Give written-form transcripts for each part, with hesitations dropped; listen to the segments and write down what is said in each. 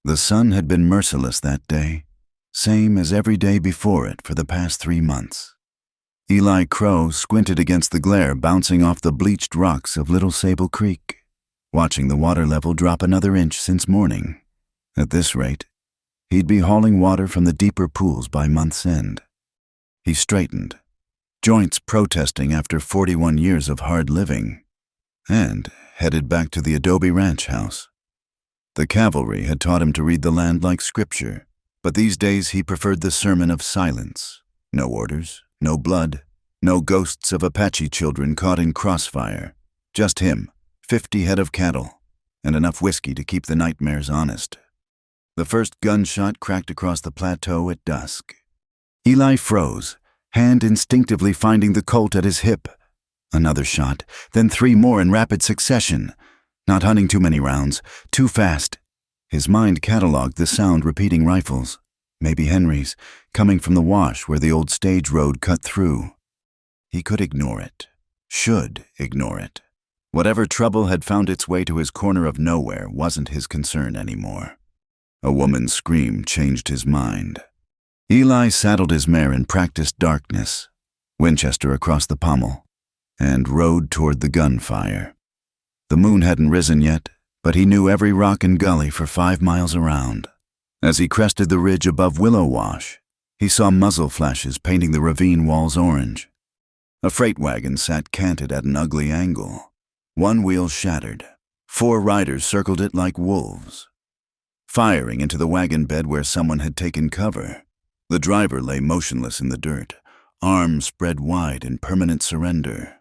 The sun had been merciless that day, same as every day before it for the past 3 months. Eli Crow squinted against the glare bouncing off the bleached rocks of Little Sable Creek, watching the water level drop another inch since morning. At this rate, he'd be hauling water from the deeper pools by month's end. He straightened, joints protesting after 41 years of hard living, and headed back to the adobe ranch house. The cavalry had taught him to read the land like scripture, but these days he preferred the sermon of silence. No orders, no blood, no ghosts of Apache children caught in crossfire. Just him, 50 head of cattle, and enough whiskey to keep the nightmares honest. The first gunshot cracked across the plateau at dusk. Eli froze, hand instinctively finding the Colt at his hip. Another shot, then 3 more in rapid succession. Not hunting too many rounds, too fast. His mind cataloged the sound repeating rifles, maybe Henry's, coming from the wash where the old stage road cut through. He could ignore it, should ignore it. Whatever trouble had found its way to his corner of nowhere wasn't his concern anymore. A woman's scream changed his mind. Eli saddled his mare in practiced darkness, Winchester across the pommel, and rode toward the gunfire. The moon hadn't risen yet, but he knew every rock and gully for 5 miles around. As he crested the ridge above Willow Wash, he saw muzzle flashes painting the ravine walls orange. A freight wagon sat canted at an ugly angle. One wheel shattered. 4 riders circled it like wolves, firing into the wagon bed where someone had taken cover. The driver lay motionless in the dirt, arms spread wide in permanent surrender.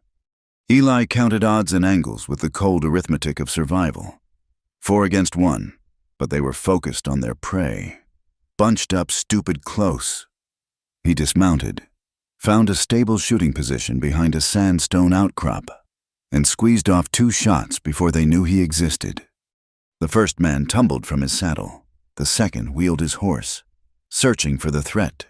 Eli counted odds and angles with the cold arithmetic of survival. 4 against 1, but they were focused on their prey, bunched up stupid close. He dismounted, found a stable shooting position behind a sandstone outcrop, and squeezed off 2 shots before they knew he existed. The first man tumbled from his saddle. The second wheeled his horse, searching for the threat,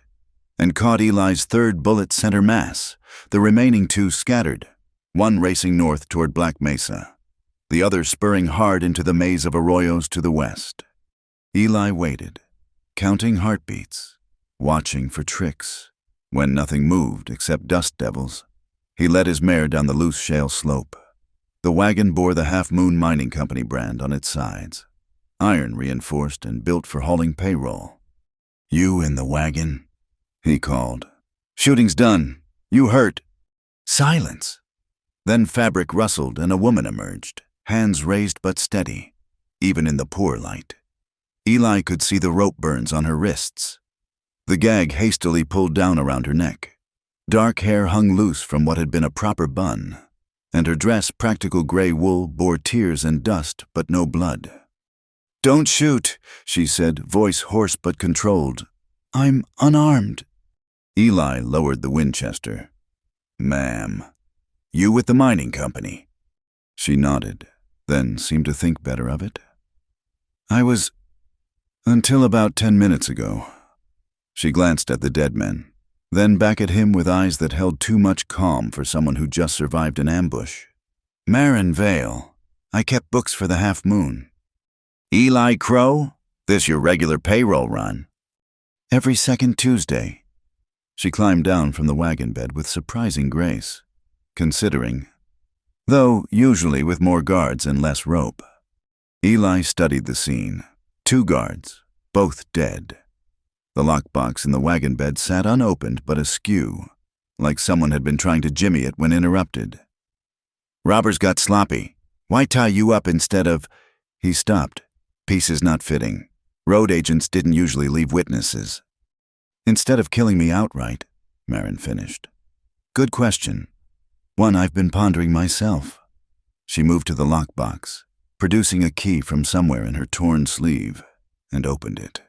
and caught Eli's 3rd bullet center mass. The remaining 2 scattered, one racing north toward Black Mesa, the other spurring hard into the maze of arroyos to the west. Eli waited, counting heartbeats, watching for tricks. When nothing moved except dust devils, he led his mare down the loose shale slope. The wagon bore the Half Moon Mining Company brand on its sides, iron reinforced and built for hauling payroll. "You in the wagon?" he called. "Shooting's done. You hurt." Silence. Then fabric rustled and a woman emerged, hands raised but steady, even in the poor light. Eli could see the rope burns on her wrists. The gag hastily pulled down around her neck. Dark hair hung loose from what had been a proper bun, and her dress, practical gray wool, bore tears and dust but no blood. "Don't shoot," she said, voice hoarse but controlled. "I'm unarmed." Eli lowered the Winchester. "Ma'am, you with the mining company?" She nodded, then seemed to think better of it. "I was, until about 10 minutes ago." She glanced at the dead men, then back at him with eyes that held too much calm for someone who just survived an ambush. "Marin Vale. I kept books for the Half Moon." "Eli Crow? This your regular payroll run?" "Every second Tuesday." She climbed down from the wagon bed with surprising grace, considering, though usually with more guards and less rope. Eli studied the scene. 2 guards, both dead. The lockbox in the wagon bed sat unopened but askew, like someone had been trying to jimmy it when interrupted. "Robbers got sloppy. Why tie you up instead of—" He stopped. "Pieces not fitting. Road agents didn't usually leave witnesses." "Instead of killing me outright," Marin finished. "Good question. One I've been pondering myself." She moved to the lockbox, producing a key from somewhere in her torn sleeve, and opened it.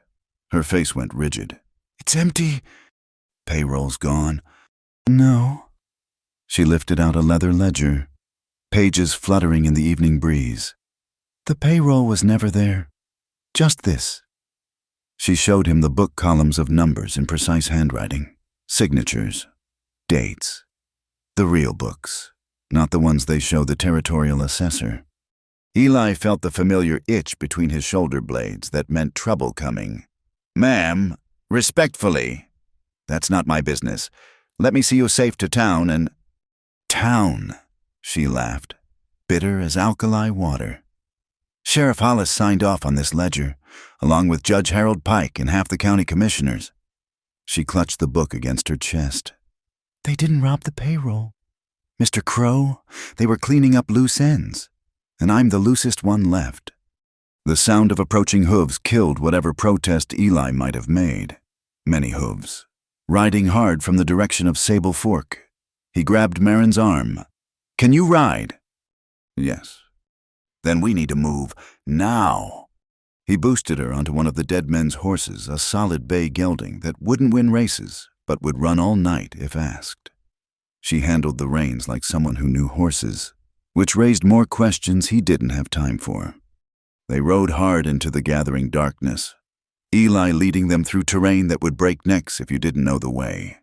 Her face went rigid. "It's empty." "Payroll's gone." "No." She lifted out a leather ledger, pages fluttering in the evening breeze. "The payroll was never there. Just this." She showed him the book columns of numbers in precise handwriting, signatures, dates. The real books, not the ones they show the territorial assessor. Eli felt the familiar itch between his shoulder blades that meant trouble coming. "Ma'am, respectfully. That's not my business. Let me see you safe to town and—" "Town," she laughed, bitter as alkali water. "Sheriff Hollis signed off on this ledger, along with Judge Harold Pike and half the county commissioners." She clutched the book against her chest. "They didn't rob the payroll. Mr. Crow, they were cleaning up loose ends, and I'm the loosest one left." The sound of approaching hooves killed whatever protest Eli might have made. Many hooves, riding hard from the direction of Sable Fork. He grabbed Marin's arm. "Can you ride?" "Yes." "Then we need to move, now." He boosted her onto one of the dead men's horses, a solid bay gelding that wouldn't win races, but would run all night if asked. She handled the reins like someone who knew horses, which raised more questions he didn't have time for. They rode hard into the gathering darkness, Eli leading them through terrain that would break necks if you didn't know the way.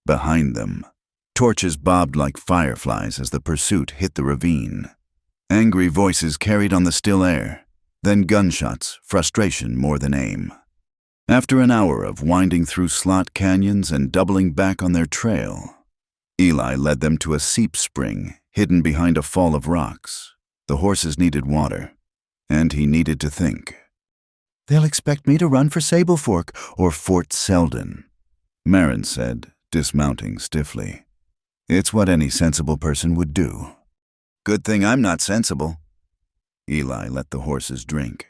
Behind them, torches bobbed like fireflies as the pursuit hit the ravine. Angry voices carried on the still air, then gunshots, frustration more than aim. After an hour of winding through slot canyons and doubling back on their trail, Eli led them to a seep spring hidden behind a fall of rocks. The horses needed water, and he needed to think. "They'll expect me to run for Sable Fork or Fort Selden," Marin said, dismounting stiffly. "It's what any sensible person would do." "Good thing I'm not sensible." Eli let the horses drink,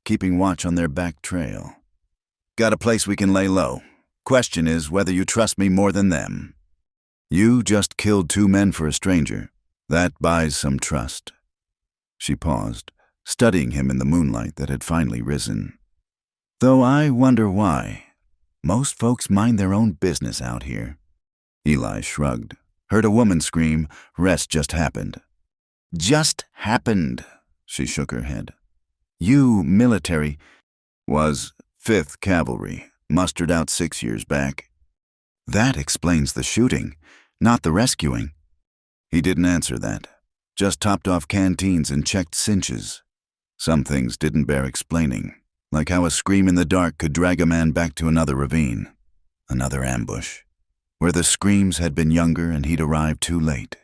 keeping watch on their back trail. "Got a place we can lay low. Question is whether you trust me more than them." "You just killed 2 men for a stranger. That buys some trust." She paused, studying him in the moonlight that had finally risen. "Though I wonder why. Most folks mind their own business out here." Eli shrugged, heard a woman scream, "Rest just happened." "Just happened," she shook her head. "You, military—" "Was 5th Cavalry, mustered out 6 years back." "That explains the shooting, not the rescuing." He didn't answer that, just topped off canteens and checked cinches. Some things didn't bear explaining, like how a scream in the dark could drag a man back to another ravine, another ambush, where the screams had been younger and he'd arrived too late.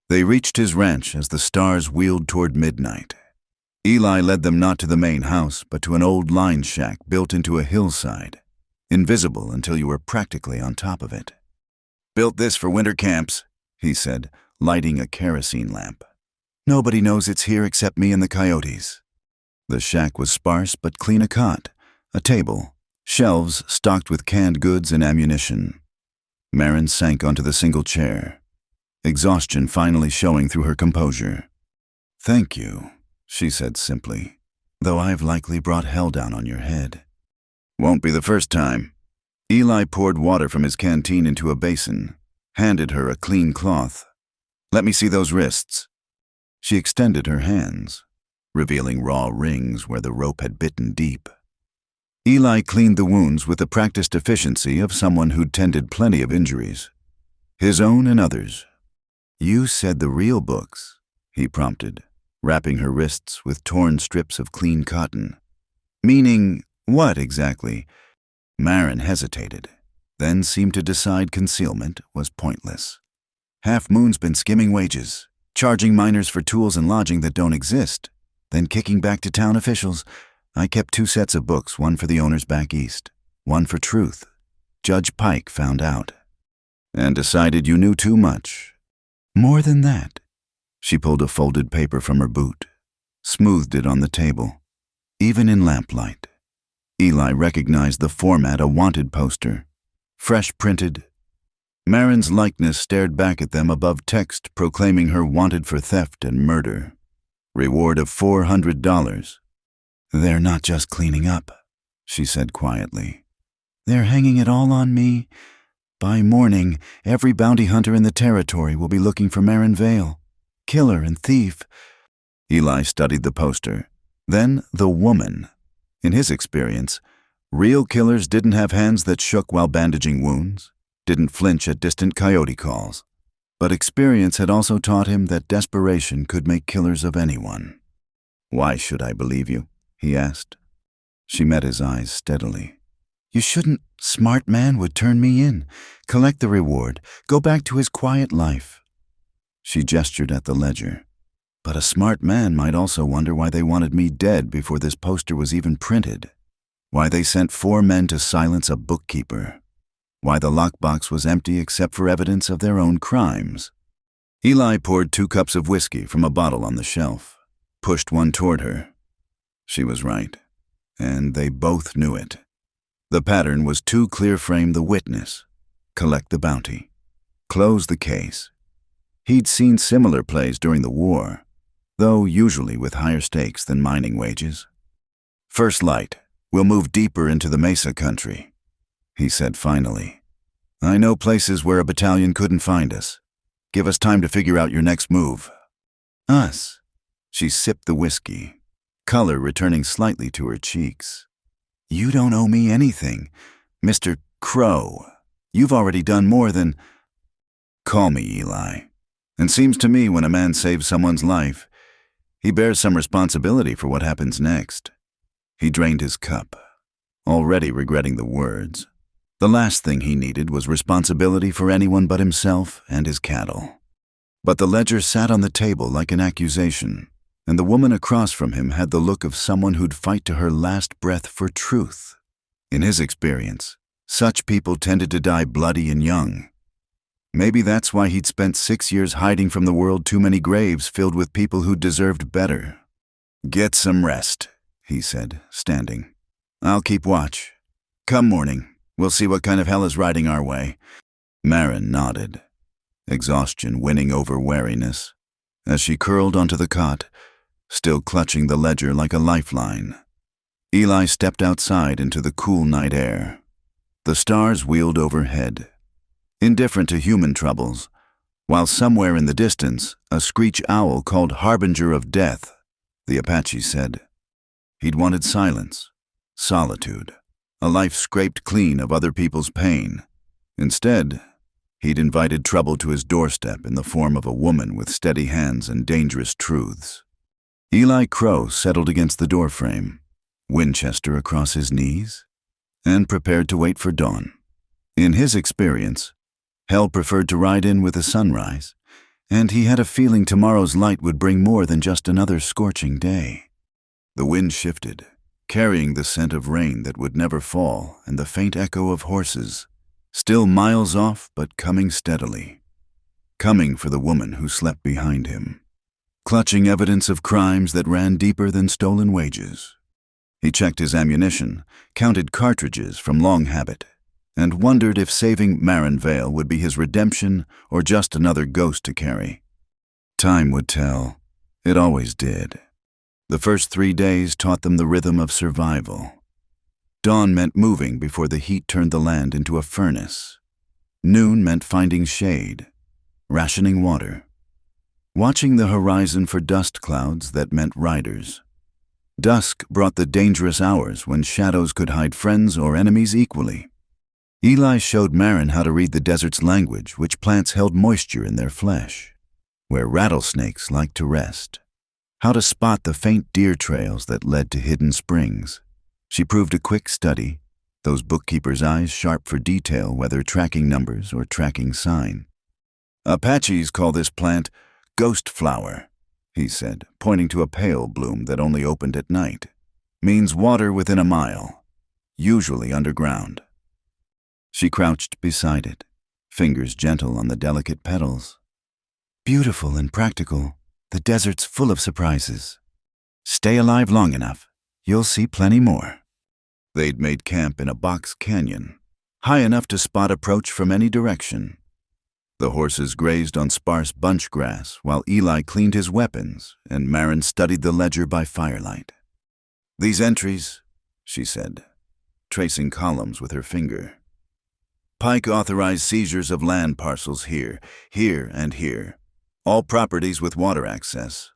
They reached his ranch as the stars wheeled toward midnight. Eli led them not to the main house, but to an old line shack built into a hillside, invisible until you were practically on top of it. "Built this for winter camps," he said, lighting a kerosene lamp. "Nobody knows it's here except me and the coyotes." The shack was sparse but clean, a cot, a table, shelves stocked with canned goods and ammunition. Marin sank onto the single chair, exhaustion finally showing through her composure. "Thank you," she said simply, "though I've likely brought hell down on your head." "Won't be the first time." Eli poured water from his canteen into a basin, handed her a clean cloth. "Let me see those wrists." She extended her hands, revealing raw rings where the rope had bitten deep. Eli cleaned the wounds with the practiced efficiency of someone who'd tended plenty of injuries, his own and others. "You said the real books," he prompted, wrapping her wrists with torn strips of clean cotton. "Meaning what exactly?" Marin hesitated, then seemed to decide concealment was pointless. "Half Moon's been skimming wages, charging miners for tools and lodging that don't exist, then kicking back to town officials. I kept 2 sets of books, one for the owners back east, one for truth. Judge Pike found out." "And decided you knew too much." "More than that." She pulled a folded paper from her boot, smoothed it on the table. Even in lamplight, Eli recognized the format, a wanted poster, fresh printed. Marin's likeness stared back at them above text proclaiming her wanted for theft and murder. Reward of $400. "They're not just cleaning up," she said quietly. "They're hanging it all on me. By morning, every bounty hunter in the territory will be looking for Marin Vale. Killer and thief." Eli studied the poster, then the woman. In his experience, real killers didn't have hands that shook while bandaging wounds, didn't flinch at distant coyote calls. But experience had also taught him that desperation could make killers of anyone. "Why should I believe you?" he asked. She met his eyes steadily. "You shouldn't. Smart man would turn me in, collect the reward, go back to his quiet life." She gestured at the ledger. "But a smart man might also wonder why they wanted me dead before this poster was even printed. Why they sent 4 men to silence a bookkeeper. Why the lockbox was empty except for evidence of their own crimes." Eli poured 2 cups of whiskey from a bottle on the shelf, pushed one toward her. She was right, and they both knew it. The pattern was to clear frame the witness, collect the bounty, close the case. He'd seen similar plays during the war, though usually with higher stakes than mining wages. "First light, we'll move deeper into the Mesa country," he said finally. "I know places where a battalion couldn't find us. Give us time to figure out your next move." "Us?" She sipped the whiskey, color returning slightly to her cheeks. "You don't owe me anything, Mr. Crow. You've already done more than—" "Call me Eli. And seems to me when a man saves someone's life, he bears some responsibility for what happens next." He drained his cup, already regretting the words. The last thing he needed was responsibility for anyone but himself and his cattle. But the ledger sat on the table like an accusation, and the woman across from him had the look of someone who'd fight to her last breath for truth. In his experience, such people tended to die bloody and young. Maybe that's why he'd spent 6 years hiding from the world too many graves filled with people who deserved better. "Get some rest," he said, standing. "I'll keep watch. Come morning, we'll see what kind of hell is riding our way." Marin nodded, exhaustion winning over wariness, as she curled onto the cot, still clutching the ledger like a lifeline. Eli stepped outside into the cool night air. The stars wheeled overhead, indifferent to human troubles, while somewhere in the distance a screech owl called harbinger of death, the Apache said. He'd wanted silence, solitude, a life scraped clean of other people's pain. Instead, he'd invited trouble to his doorstep in the form of a woman with steady hands and dangerous truths. Eli Crow settled against the doorframe, Winchester across his knees, and prepared to wait for dawn. In his experience, hell preferred to ride in with the sunrise, and he had a feeling tomorrow's light would bring more than just another scorching day. The wind shifted, carrying the scent of rain that would never fall and the faint echo of horses, still miles off but coming steadily. Coming for the woman who slept behind him, clutching evidence of crimes that ran deeper than stolen wages. He checked his ammunition, counted cartridges from long habit, and wondered if saving Marin Vale would be his redemption or just another ghost to carry. Time would tell. It always did. The first 3 days taught them the rhythm of survival. Dawn meant moving before the heat turned the land into a furnace. Noon meant finding shade, rationing water, watching the horizon for dust clouds that meant riders. Dusk brought the dangerous hours when shadows could hide friends or enemies equally. Eli showed Marin how to read the desert's language, which plants held moisture in their flesh, where rattlesnakes liked to rest. How to spot the faint deer trails that led to hidden springs. She proved a quick study, those bookkeepers' eyes sharp for detail, whether tracking numbers or tracking sign. "Apaches call this plant ghost flower," he said, pointing to a pale bloom that only opened at night. "Means water within a mile, usually underground." She crouched beside it, fingers gentle on the delicate petals. "Beautiful and practical. The desert's full of surprises. Stay alive long enough, you'll see plenty more." They'd made camp in a box canyon, high enough to spot approach from any direction. The horses grazed on sparse bunch grass while Eli cleaned his weapons and Marin studied the ledger by firelight. "These entries," she said, tracing columns with her finger. "Pike authorized seizures of land parcels here, here, and here. All properties with water access.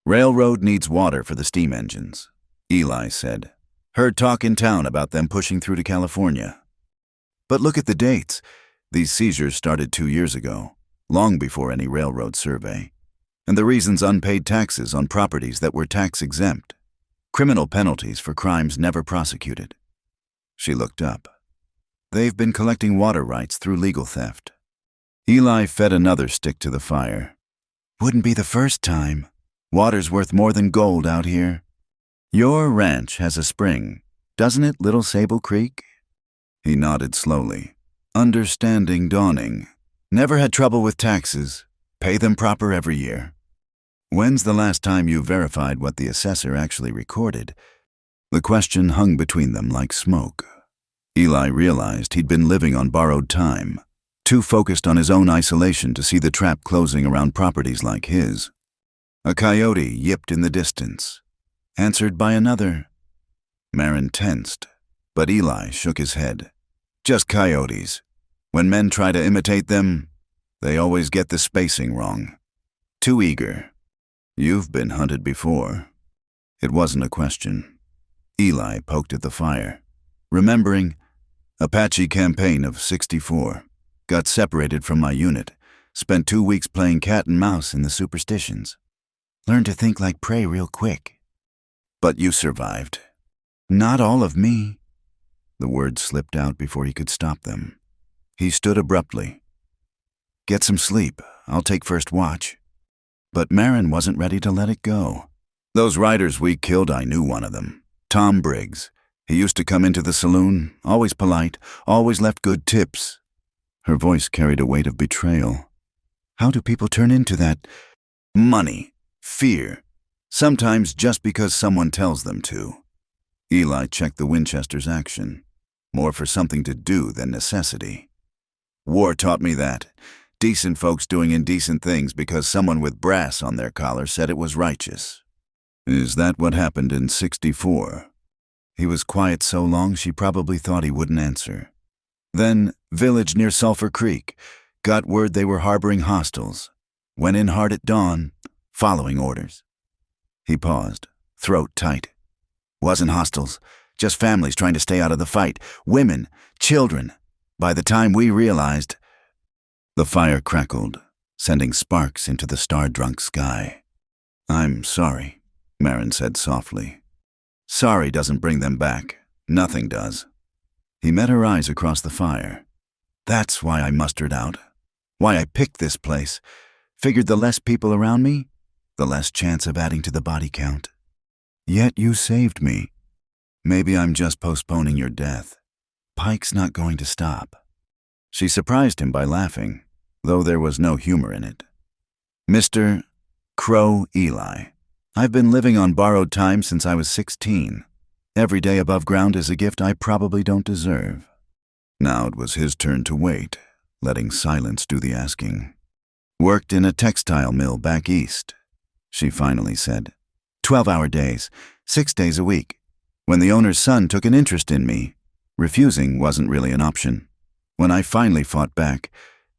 Railroad needs water for the steam engines," Eli said. "Heard talk in town about them pushing through to California. But look at the dates. These seizures started 2 years ago, long before any railroad survey. and the reason's unpaid taxes on properties that were tax-exempt. Criminal penalties for crimes never prosecuted. She looked up. They've been collecting water rights through legal theft. Eli fed another stick to the fire. Wouldn't be the first time. Water's worth more than gold out here. Your ranch has a spring, doesn't it, Little Sable Creek? He nodded slowly, understanding dawning. Never had trouble with taxes. Pay them proper every year. When's the last time you verified what the assessor actually recorded? The question hung between them like smoke. Eli realized he'd been living on borrowed time, too focused on his own isolation to see the trap closing around properties like his. A coyote yipped in the distance, answered by another. Marin tensed, but Eli shook his head. Just coyotes. When men try to imitate them, they always get the spacing wrong. Too eager. You've been hunted before. It wasn't a question. Eli poked at the fire, remembering Apache campaign of '64. Got separated from my unit. Spent 2 weeks playing cat and mouse in the superstitions. Learned to think like prey real quick. But you survived. Not all of me. The words slipped out before he could stop them. He stood abruptly. Get some sleep. I'll take first watch. But Marin wasn't ready to let it go. Those riders we killed, I knew one of them. Tom Briggs. He used to come into the saloon, always polite, always left good tips. Her voice carried a weight of betrayal. How do people turn into that? Money. Fear. Sometimes just because someone tells them to. Eli checked the Winchester's action. More for something to do than necessity. War taught me that. Decent folks doing indecent things because someone with brass on their collar said it was righteous. Is that what happened in '64? He was quiet so long she probably thought he wouldn't answer. Then, village near Sulphur Creek. Got word they were harboring hostiles. Went in hard at dawn, following orders. He paused, throat tight. Wasn't hostiles, just families trying to stay out of the fight. Women, children. By the time we realized... The fire crackled, sending sparks into the star-drunk sky. I'm sorry, Marin said softly. Sorry doesn't bring them back. Nothing does. He met her eyes across the fire. That's why I mustered out. Why I picked this place. Figured the less people around me, the less chance of adding to the body count. Yet you saved me. Maybe I'm just postponing your death. Pike's not going to stop. She surprised him by laughing, though there was no humor in it. Mr. Crow Eli, I've been living on borrowed time since I was 16. Every day above ground is a gift I probably don't deserve. Now it was his turn to wait, letting silence do the asking. Worked in a textile mill back east, she finally said. 12-hour days, 6 days a week. When the owner's son took an interest in me, refusing wasn't really an option. When I finally fought back,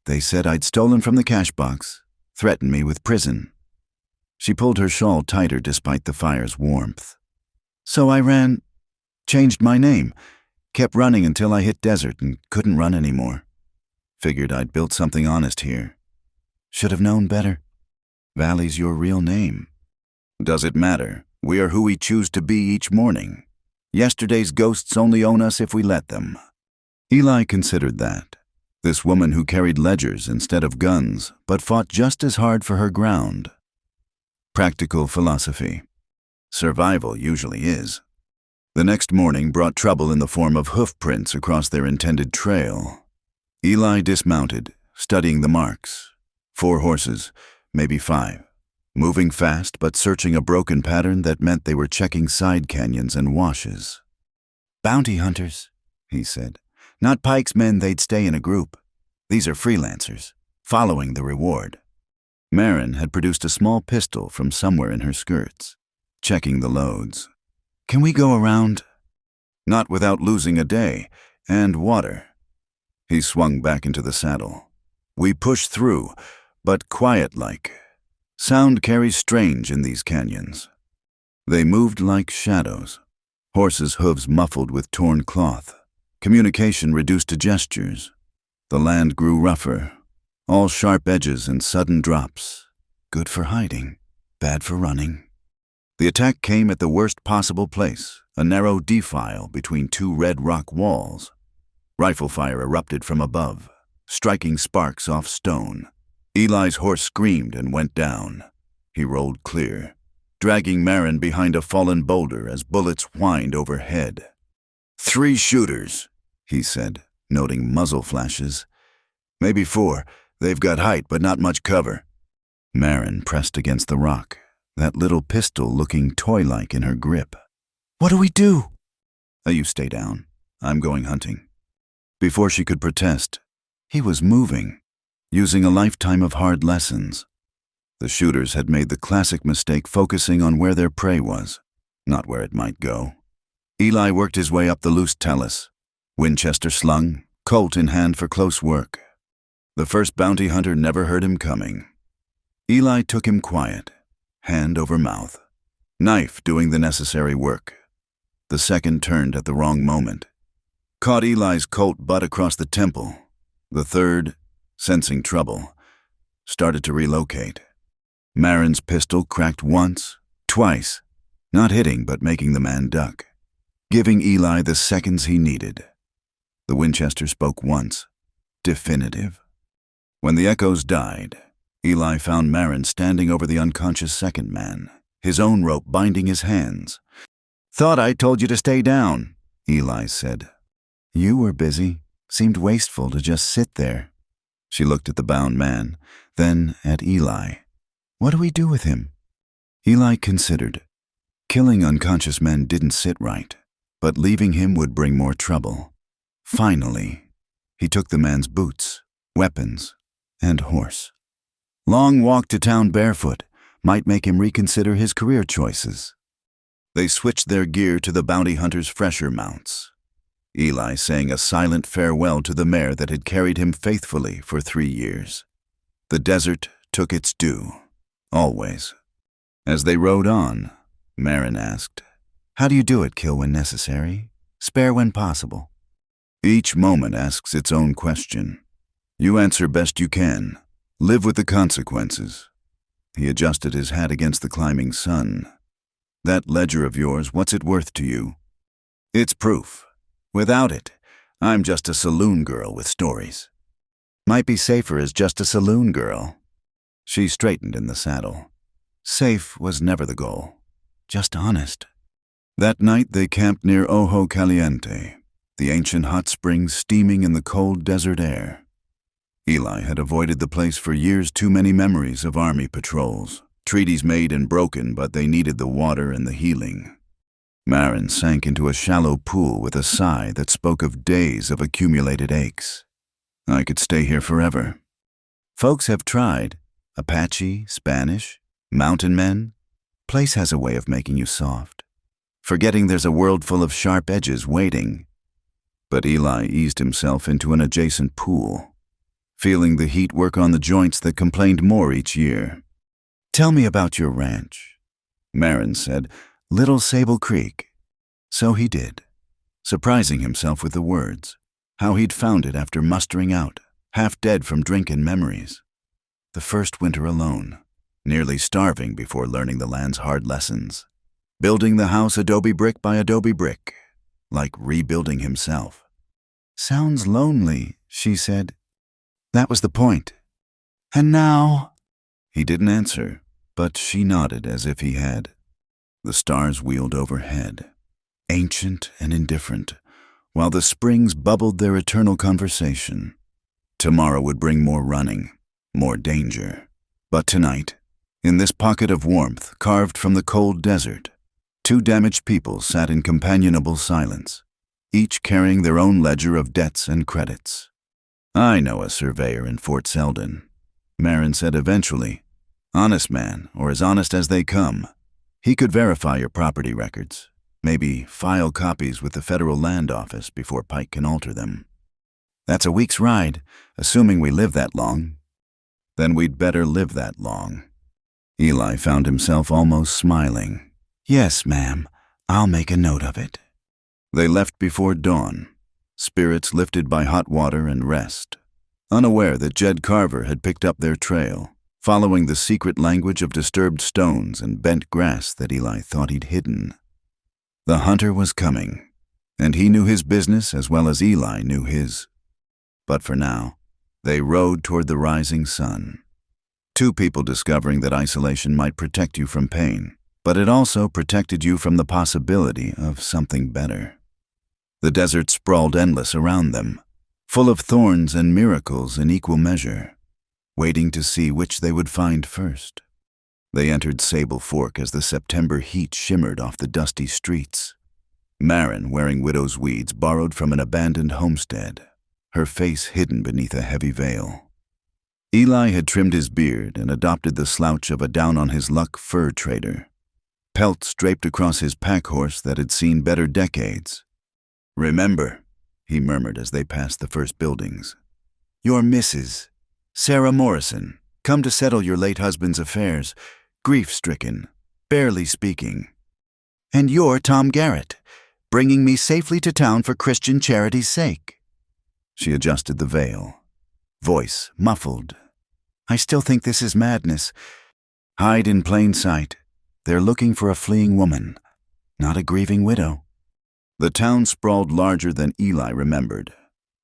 they said I'd stolen from the cash box, threatened me with prison. She pulled her shawl tighter despite the fire's warmth. So I ran, changed my name, kept running until I hit desert and couldn't run anymore. Figured I'd built something honest here. Should have known better. Valley's your real name. Does it matter? We are who we choose to be each morning. Yesterday's ghosts only own us if we let them. Eli considered that. This woman who carried ledgers instead of guns, but fought just as hard for her ground. Practical philosophy. Survival usually is. The next morning brought trouble in the form of hoof prints across their intended trail. Eli dismounted, studying the marks. 4 horses, maybe 5. Moving fast but searching a broken pattern that meant they were checking side canyons and washes. Bounty hunters, he said. Not Pike's men, they'd stay in a group. These are freelancers, following the reward. Marin had produced a small pistol from somewhere in her skirts, checking the loads. Can we go around? Not without losing a day, and water. He swung back into the saddle. We push through, but quiet-like. Sound carries strange in these canyons. They moved like shadows, horses' hooves muffled with torn cloth, communication reduced to gestures. The land grew rougher, all sharp edges and sudden drops. good for hiding, bad for running. The attack came at the worst possible place, a narrow defile between two red rock walls. Rifle fire erupted from above, striking sparks off stone. Eli's horse screamed and went down. He rolled clear, dragging Marin behind a fallen boulder as bullets whined overhead. 3 shooters, he said, noting muzzle flashes. Maybe 4. They've got height, but not much cover. Marin pressed against the rock, that little pistol looking toy-like in her grip. What do we do? You stay down. I'm going hunting. Before she could protest, he was moving, using a lifetime of hard lessons. The shooters had made the classic mistake focusing on where their prey was, not where it might go. Eli worked his way up the loose talus, Winchester slung, Colt in hand for close work. The first bounty hunter never heard him coming. Eli took him quiet, hand over mouth, knife doing the necessary work. The second turned at the wrong moment, caught Eli's Colt butt across the temple. The third, sensing trouble, started to relocate. Marin's pistol cracked once, twice, not hitting but making the man duck, giving Eli the seconds he needed. The Winchester spoke once, definitive. When the echoes died, Eli found Marin standing over the unconscious second man, his own rope binding his hands. "Thought I told you to stay down," Eli said. "You were busy. Seemed wasteful to just sit there." She looked at the bound man, then at Eli. "What do we do with him?" Eli considered. Killing unconscious men didn't sit right, but leaving him would bring more trouble. Finally, he took the man's boots, weapons, and horse. Long walk to town barefoot might make him reconsider his career choices. They switched their gear to the bounty hunter's fresher mounts, Eli saying a silent farewell to the mare that had carried him faithfully for 3 years. The desert took its due, always. As they rode on, Marin asked, "How do you do it, kill when necessary, spare when possible?" Each moment asks its own question. You answer best you can. Live with the consequences. He adjusted his hat against the climbing sun. That ledger of yours, what's it worth to you? It's proof. Without it, I'm just a saloon girl with stories. Might be safer as just a saloon girl. She straightened in the saddle. Safe was never the goal, just honest. That night they camped near Ojo Caliente, the ancient hot springs steaming in the cold desert air. Eli had avoided the place for years, too many memories of army patrols, treaties made and broken, but they needed the water and the healing. Marin sank into a shallow pool with a sigh that spoke of days of accumulated aches. I could stay here forever. Folks have tried. Apache, Spanish, mountain men. Place has a way of making you soft, forgetting there's a world full of sharp edges waiting. But Eli eased himself into an adjacent pool, feeling the heat work on the joints that complained more each year. "Tell me about your ranch," Marin said. "Little Sable Creek." So he did, surprising himself with the words, how he'd found it after mustering out, half dead from drink and memories. The first winter alone, nearly starving before learning the land's hard lessons. Building the house adobe brick by adobe brick, like rebuilding himself. "Sounds lonely," she said. "That was the point." "And now?" He didn't answer, but she nodded as if he had. The stars wheeled overhead, ancient and indifferent, while the springs bubbled their eternal conversation. Tomorrow would bring more running, more danger. But tonight, in this pocket of warmth carved from the cold desert, 2 damaged people sat in companionable silence, each carrying their own ledger of debts and credits. "I know a surveyor in Fort Selden," Marin said eventually. "Honest man, or as honest as they come. He could verify your property records, maybe file copies with the Federal Land Office before Pike can alter them." "That's a week's ride, assuming we live that long." "Then we'd better live that long." Eli found himself almost smiling. "Yes, ma'am. I'll make a note of it." They left before dawn, spirits lifted by hot water and rest, unaware that Jed Carver had picked up their trail, following the secret language of disturbed stones and bent grass that Eli thought he'd hidden. The hunter was coming, and he knew his business as well as Eli knew his. But for now, they rode toward the rising sun. Two people discovering that isolation might protect you from pain, but it also protected you from the possibility of something better. The desert sprawled endless around them, full of thorns and miracles in equal measure, waiting to see which they would find first. They entered Sable Fork as the September heat shimmered off the dusty streets. Marin, wearing widow's weeds borrowed from an abandoned homestead, her face hidden beneath a heavy veil. Eli had trimmed his beard and adopted the slouch of a down-on-his-luck fur trader. Pelts draped across his pack horse that had seen better decades. "Remember," he murmured as they passed the first buildings, "you're Mrs. Sarah Morrison, come to settle your late husband's affairs, grief-stricken, barely speaking. And you're Tom Garrett, bringing me safely to town for Christian charity's sake." She adjusted the veil, voice muffled. "I still think this is madness. Hide in plain sight. They're looking for a fleeing woman, not a grieving widow." The town sprawled larger than Eli remembered.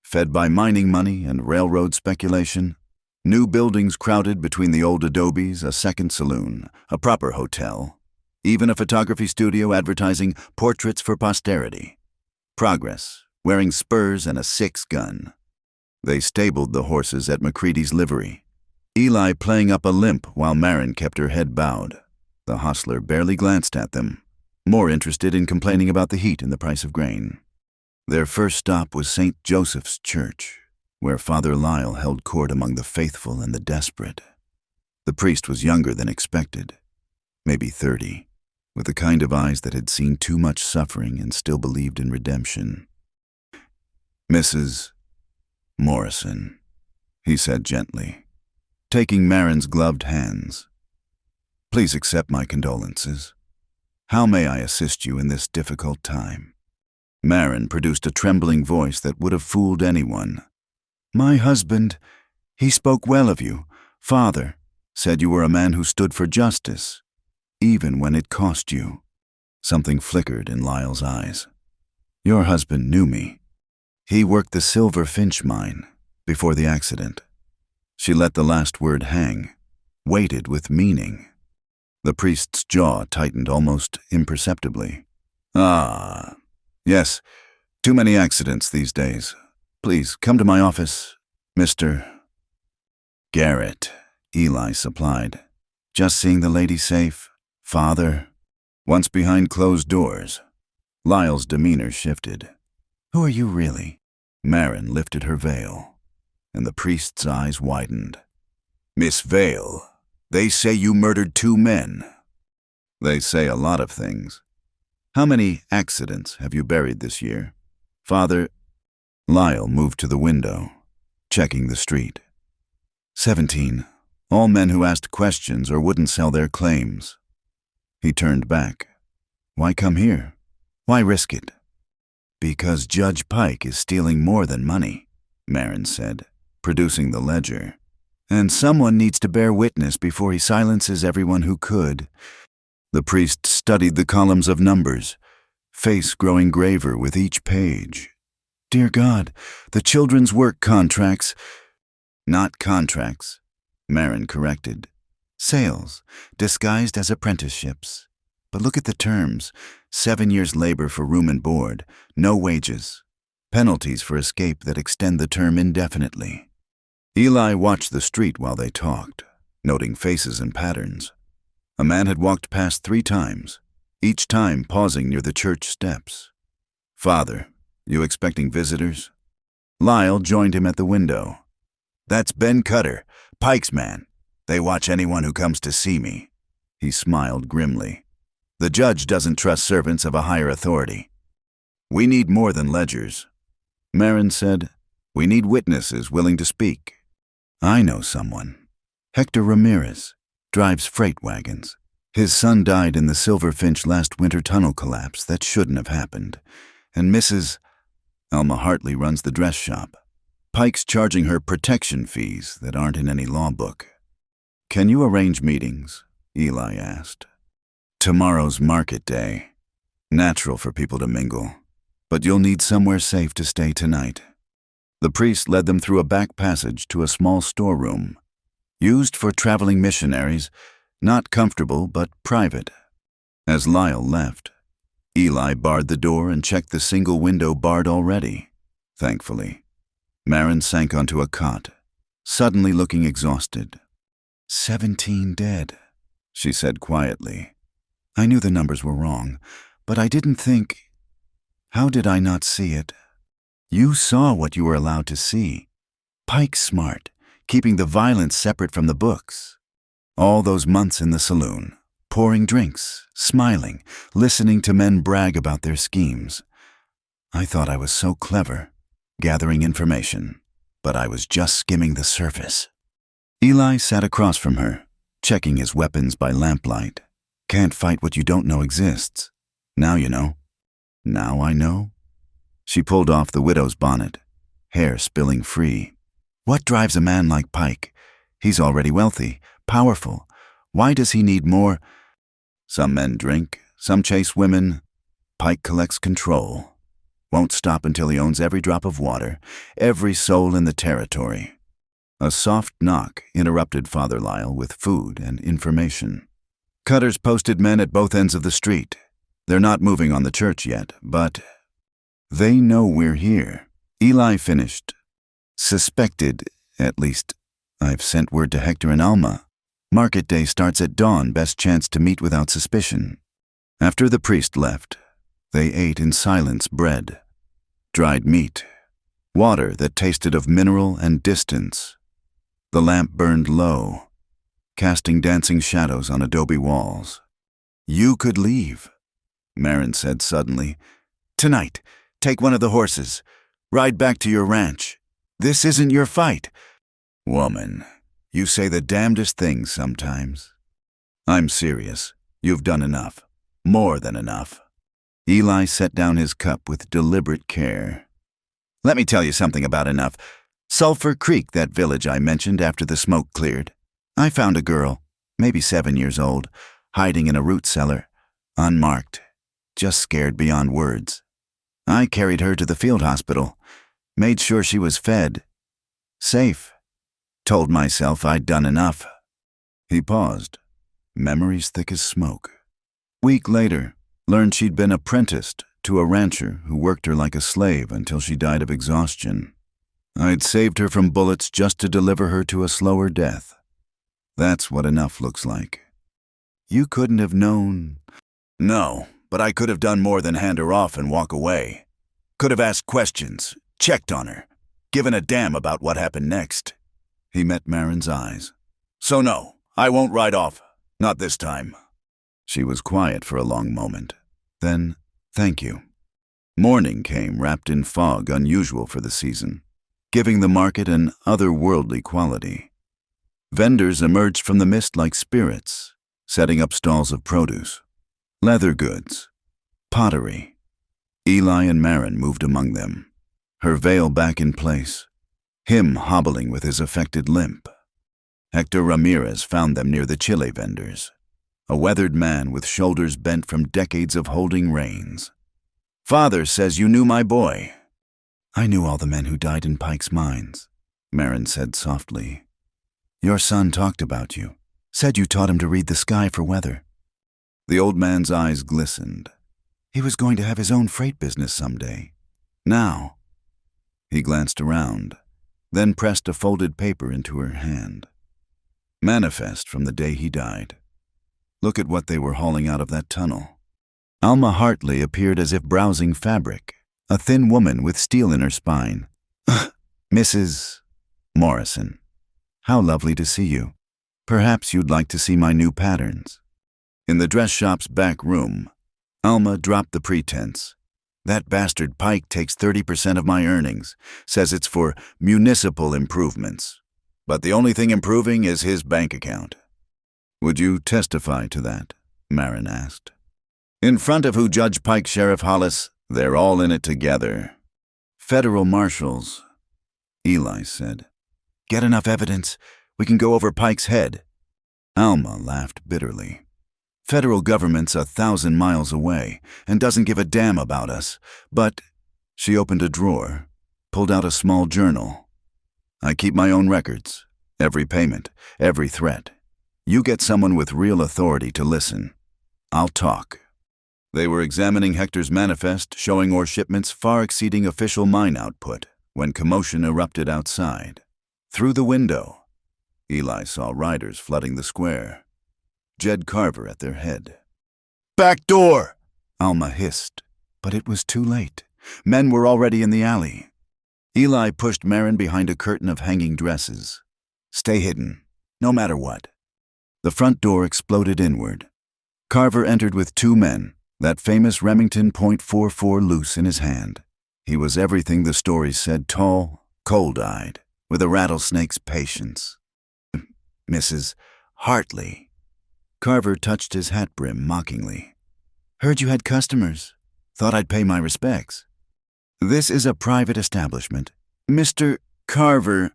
Fed by mining money and railroad speculation, new buildings crowded between the old adobes, a second saloon, a proper hotel, even a photography studio advertising portraits for posterity. Progress, wearing spurs and a 6-gun. They stabled the horses at McCready's livery, Eli playing up a limp while Marin kept her head bowed. The hostler barely glanced at them, more interested in complaining about the heat and the price of grain. Their first stop was St. Joseph's Church, where Father Lyle held court among the faithful and the desperate. The priest was younger than expected, maybe 30, with the kind of eyes that had seen too much suffering and still believed in redemption. "Mrs. Morrison," he said gently, taking Marin's gloved hands. "Please accept my condolences. How may I assist you in this difficult time?" Marin produced a trembling voice that would have fooled anyone. "My husband, he spoke well of you. Father said you were a man who stood for justice, even when it cost you." Something flickered in Lyle's eyes. "Your husband knew me. He worked the Silver Finch mine before the accident." She let the last word hang, weighted with meaning. The priest's jaw tightened almost imperceptibly. "Ah, yes, too many accidents these days. Please, come to my office, Mr. Garrett," Eli supplied. "Just seeing the lady safe, Father." Once behind closed doors, Lyle's demeanor shifted. "Who are you really?" Marin lifted her veil, and the priest's eyes widened. "Miss Vale, they say you murdered 2 men. "They say a lot of things. How many accidents have you buried this year, Father?" Lyle moved to the window, checking the street. 17, all men who asked questions or wouldn't sell their claims. He turned back. "Why come here? Why risk it?" "Because Judge Pike is stealing more than money," Marin said, producing the ledger. "And someone needs to bear witness before he silences everyone who could." The priest studied the columns of numbers, face growing graver with each page. "Dear God, the children's work contracts—" "Not contracts," Marin corrected. "Sales, disguised as apprenticeships. But look at the terms. 7 years labor for room and board, no wages. Penalties for escape that extend the term indefinitely." Eli watched the street while they talked, noting faces and patterns. A man had walked past 3 times, each time pausing near the church steps. "Father, you expecting visitors?" Lyle joined him at the window. "That's Ben Cutter, Pike's man. They watch anyone who comes to see me." He smiled grimly. "The judge doesn't trust servants of a higher authority." "We need more than ledgers," Marin said. "We need witnesses willing to speak." "I know someone. Hector Ramirez. Drives freight wagons. His son died in the Silver Finch last winter tunnel collapse that shouldn't have happened. And Mrs. Alma Hartley runs the dress shop. Pike's charging her protection fees that aren't in any law book." Can you arrange meetings? Eli asked. Tomorrow's market day. Natural for people to mingle, but you'll need somewhere safe to stay tonight. The priest led them through a back passage to a small storeroom, used for traveling missionaries, not comfortable but private. As Lyle left, Eli barred the door and checked the single window barred already. Thankfully, Marin sank onto a cot, suddenly looking exhausted. 17 dead, she said quietly. I knew the numbers were wrong, but I didn't think... How did I not see it? You saw what you were allowed to see. Pike's smart, keeping the violence separate from the books. All those months in the saloon, pouring drinks, smiling, listening to men brag about their schemes. I thought I was so clever, gathering information, but I was just skimming the surface. Eli sat across from her, checking his weapons by lamplight. Can't fight what you don't know exists. Now you know. Now I know. She pulled off the widow's bonnet, hair spilling free. What drives a man like Pike? He's already wealthy, powerful. Why does he need more? Some men drink, some chase women. Pike collects control. Won't stop until he owns every drop of water, every soul in the territory. A soft knock interrupted Father Lyle with food and information. Cutters posted men at both ends of the street. They're not moving on the church yet, but they know we're here. Eli finished. Suspected, at least, I've sent word to Hector and Alma. Market day starts at dawn, best chance to meet without suspicion. After the priest left, they ate in silence bread, dried meat, water that tasted of mineral and distance. The lamp burned low, casting dancing shadows on adobe walls. You could leave, Marin said suddenly. Tonight, take one of the horses. Ride back to your ranch. This isn't your fight. Woman, you say the damnedest things sometimes. I'm serious. You've done enough. More than enough. Eli set down his cup with deliberate care. Let me tell you something about enough. Sulphur Creek, that village I mentioned after the smoke cleared. I found a girl, maybe 7 years old, hiding in a root cellar, unmarked, just scared beyond words. I carried her to the field hospital, made sure she was fed, safe, told myself I'd done enough. He paused, memories thick as smoke. Week later, learned she'd been apprenticed to a rancher who worked her like a slave until she died of exhaustion. I'd saved her from bullets just to deliver her to a slower death. That's what enough looks like. You couldn't have known. No, but I could have done more than hand her off and walk away. Could have asked questions, checked on her, given a damn about what happened next. He met Marin's eyes. So no, I won't ride off. Not this time. She was quiet for a long moment. Then, thank you. Morning came wrapped in fog unusual for the season, giving the market an otherworldly quality. Vendors emerged from the mist like spirits, setting up stalls of produce, leather goods, pottery. Eli and Marin moved among them, her veil back in place, him hobbling with his affected limp. Hector Ramirez found them near the chile vendors, a weathered man with shoulders bent from decades of holding reins. Father says you knew my boy. I knew all the men who died in Pike's mines, Marin said softly. Your son talked about you, said you taught him to read the sky for weather. The old man's eyes glistened. He was going to have his own freight business someday. Now, he glanced around, then pressed a folded paper into her hand. Manifest from the day he died. Look at what they were hauling out of that tunnel. Alma Hartley appeared as if browsing fabric, a thin woman with steel in her spine. Mrs. Morrison, how lovely to see you. Perhaps you'd like to see my new patterns. In the dress shop's back room, Alma dropped the pretense. That bastard Pike takes 30% of my earnings, says it's for municipal improvements. But the only thing improving is his bank account. Would you testify to that? Marin asked. In front of who Judge Pike, Sheriff Hollis, they're all in it together. Federal marshals, Eli said. Get enough evidence, we can go over Pike's head. Alma laughed bitterly. Federal government's 1,000 miles away and doesn't give a damn about us, but she opened a drawer, pulled out a small journal. I keep my own records, every payment, every threat. You get someone with real authority to listen. I'll talk. They were examining Hector's manifest showing ore shipments far exceeding official mine output when commotion erupted outside. Through the window, Eli saw riders flooding the square. Jed Carver at their head. "Back door!" Alma hissed, but it was too late. Men were already in the alley. Eli pushed Marin behind a curtain of hanging dresses. "Stay hidden, no matter what." The front door exploded inward. Carver entered with 2 men, that famous Remington .44 loose in his hand. He was everything the stories said: tall, cold-eyed, with a rattlesnake's patience. "Mrs. Hartley." Carver touched his hat brim mockingly. "Heard you had customers. Thought I'd pay my respects." "This is a private establishment. Mr. Carver."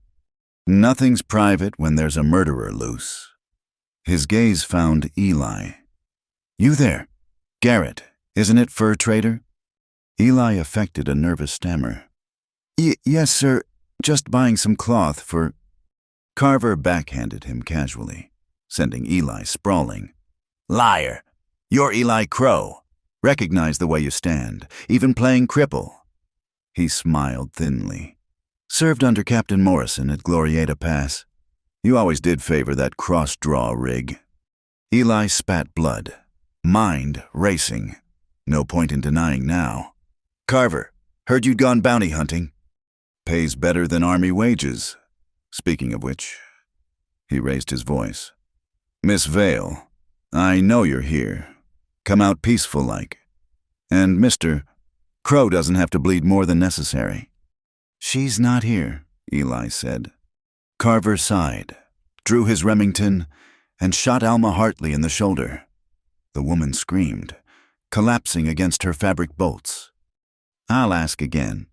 "Nothing's private when there's a murderer loose." His gaze found Eli. "You there? Garrett, isn't it, fur trader?" Eli affected a nervous stammer. Yes, sir. Just buying some cloth for—" Carver backhanded him casually, sending Eli sprawling. "Liar! You're Eli Crow. Recognize the way you stand, even playing cripple." He smiled thinly. "Served under Captain Morrison at Glorieta Pass. You always did favor that cross-draw rig." Eli spat blood, mind racing. No point in denying now. "Carver, heard you'd gone bounty hunting. Pays better than army wages. Speaking of which," he raised his voice. "Miss Vale, I know you're here. Come out peaceful-like. And Mr. Crow doesn't have to bleed more than necessary." "She's not here," Eli said. Carver sighed, drew his Remington, and shot Alma Hartley in the shoulder. The woman screamed, collapsing against her fabric bolts. "I'll ask again."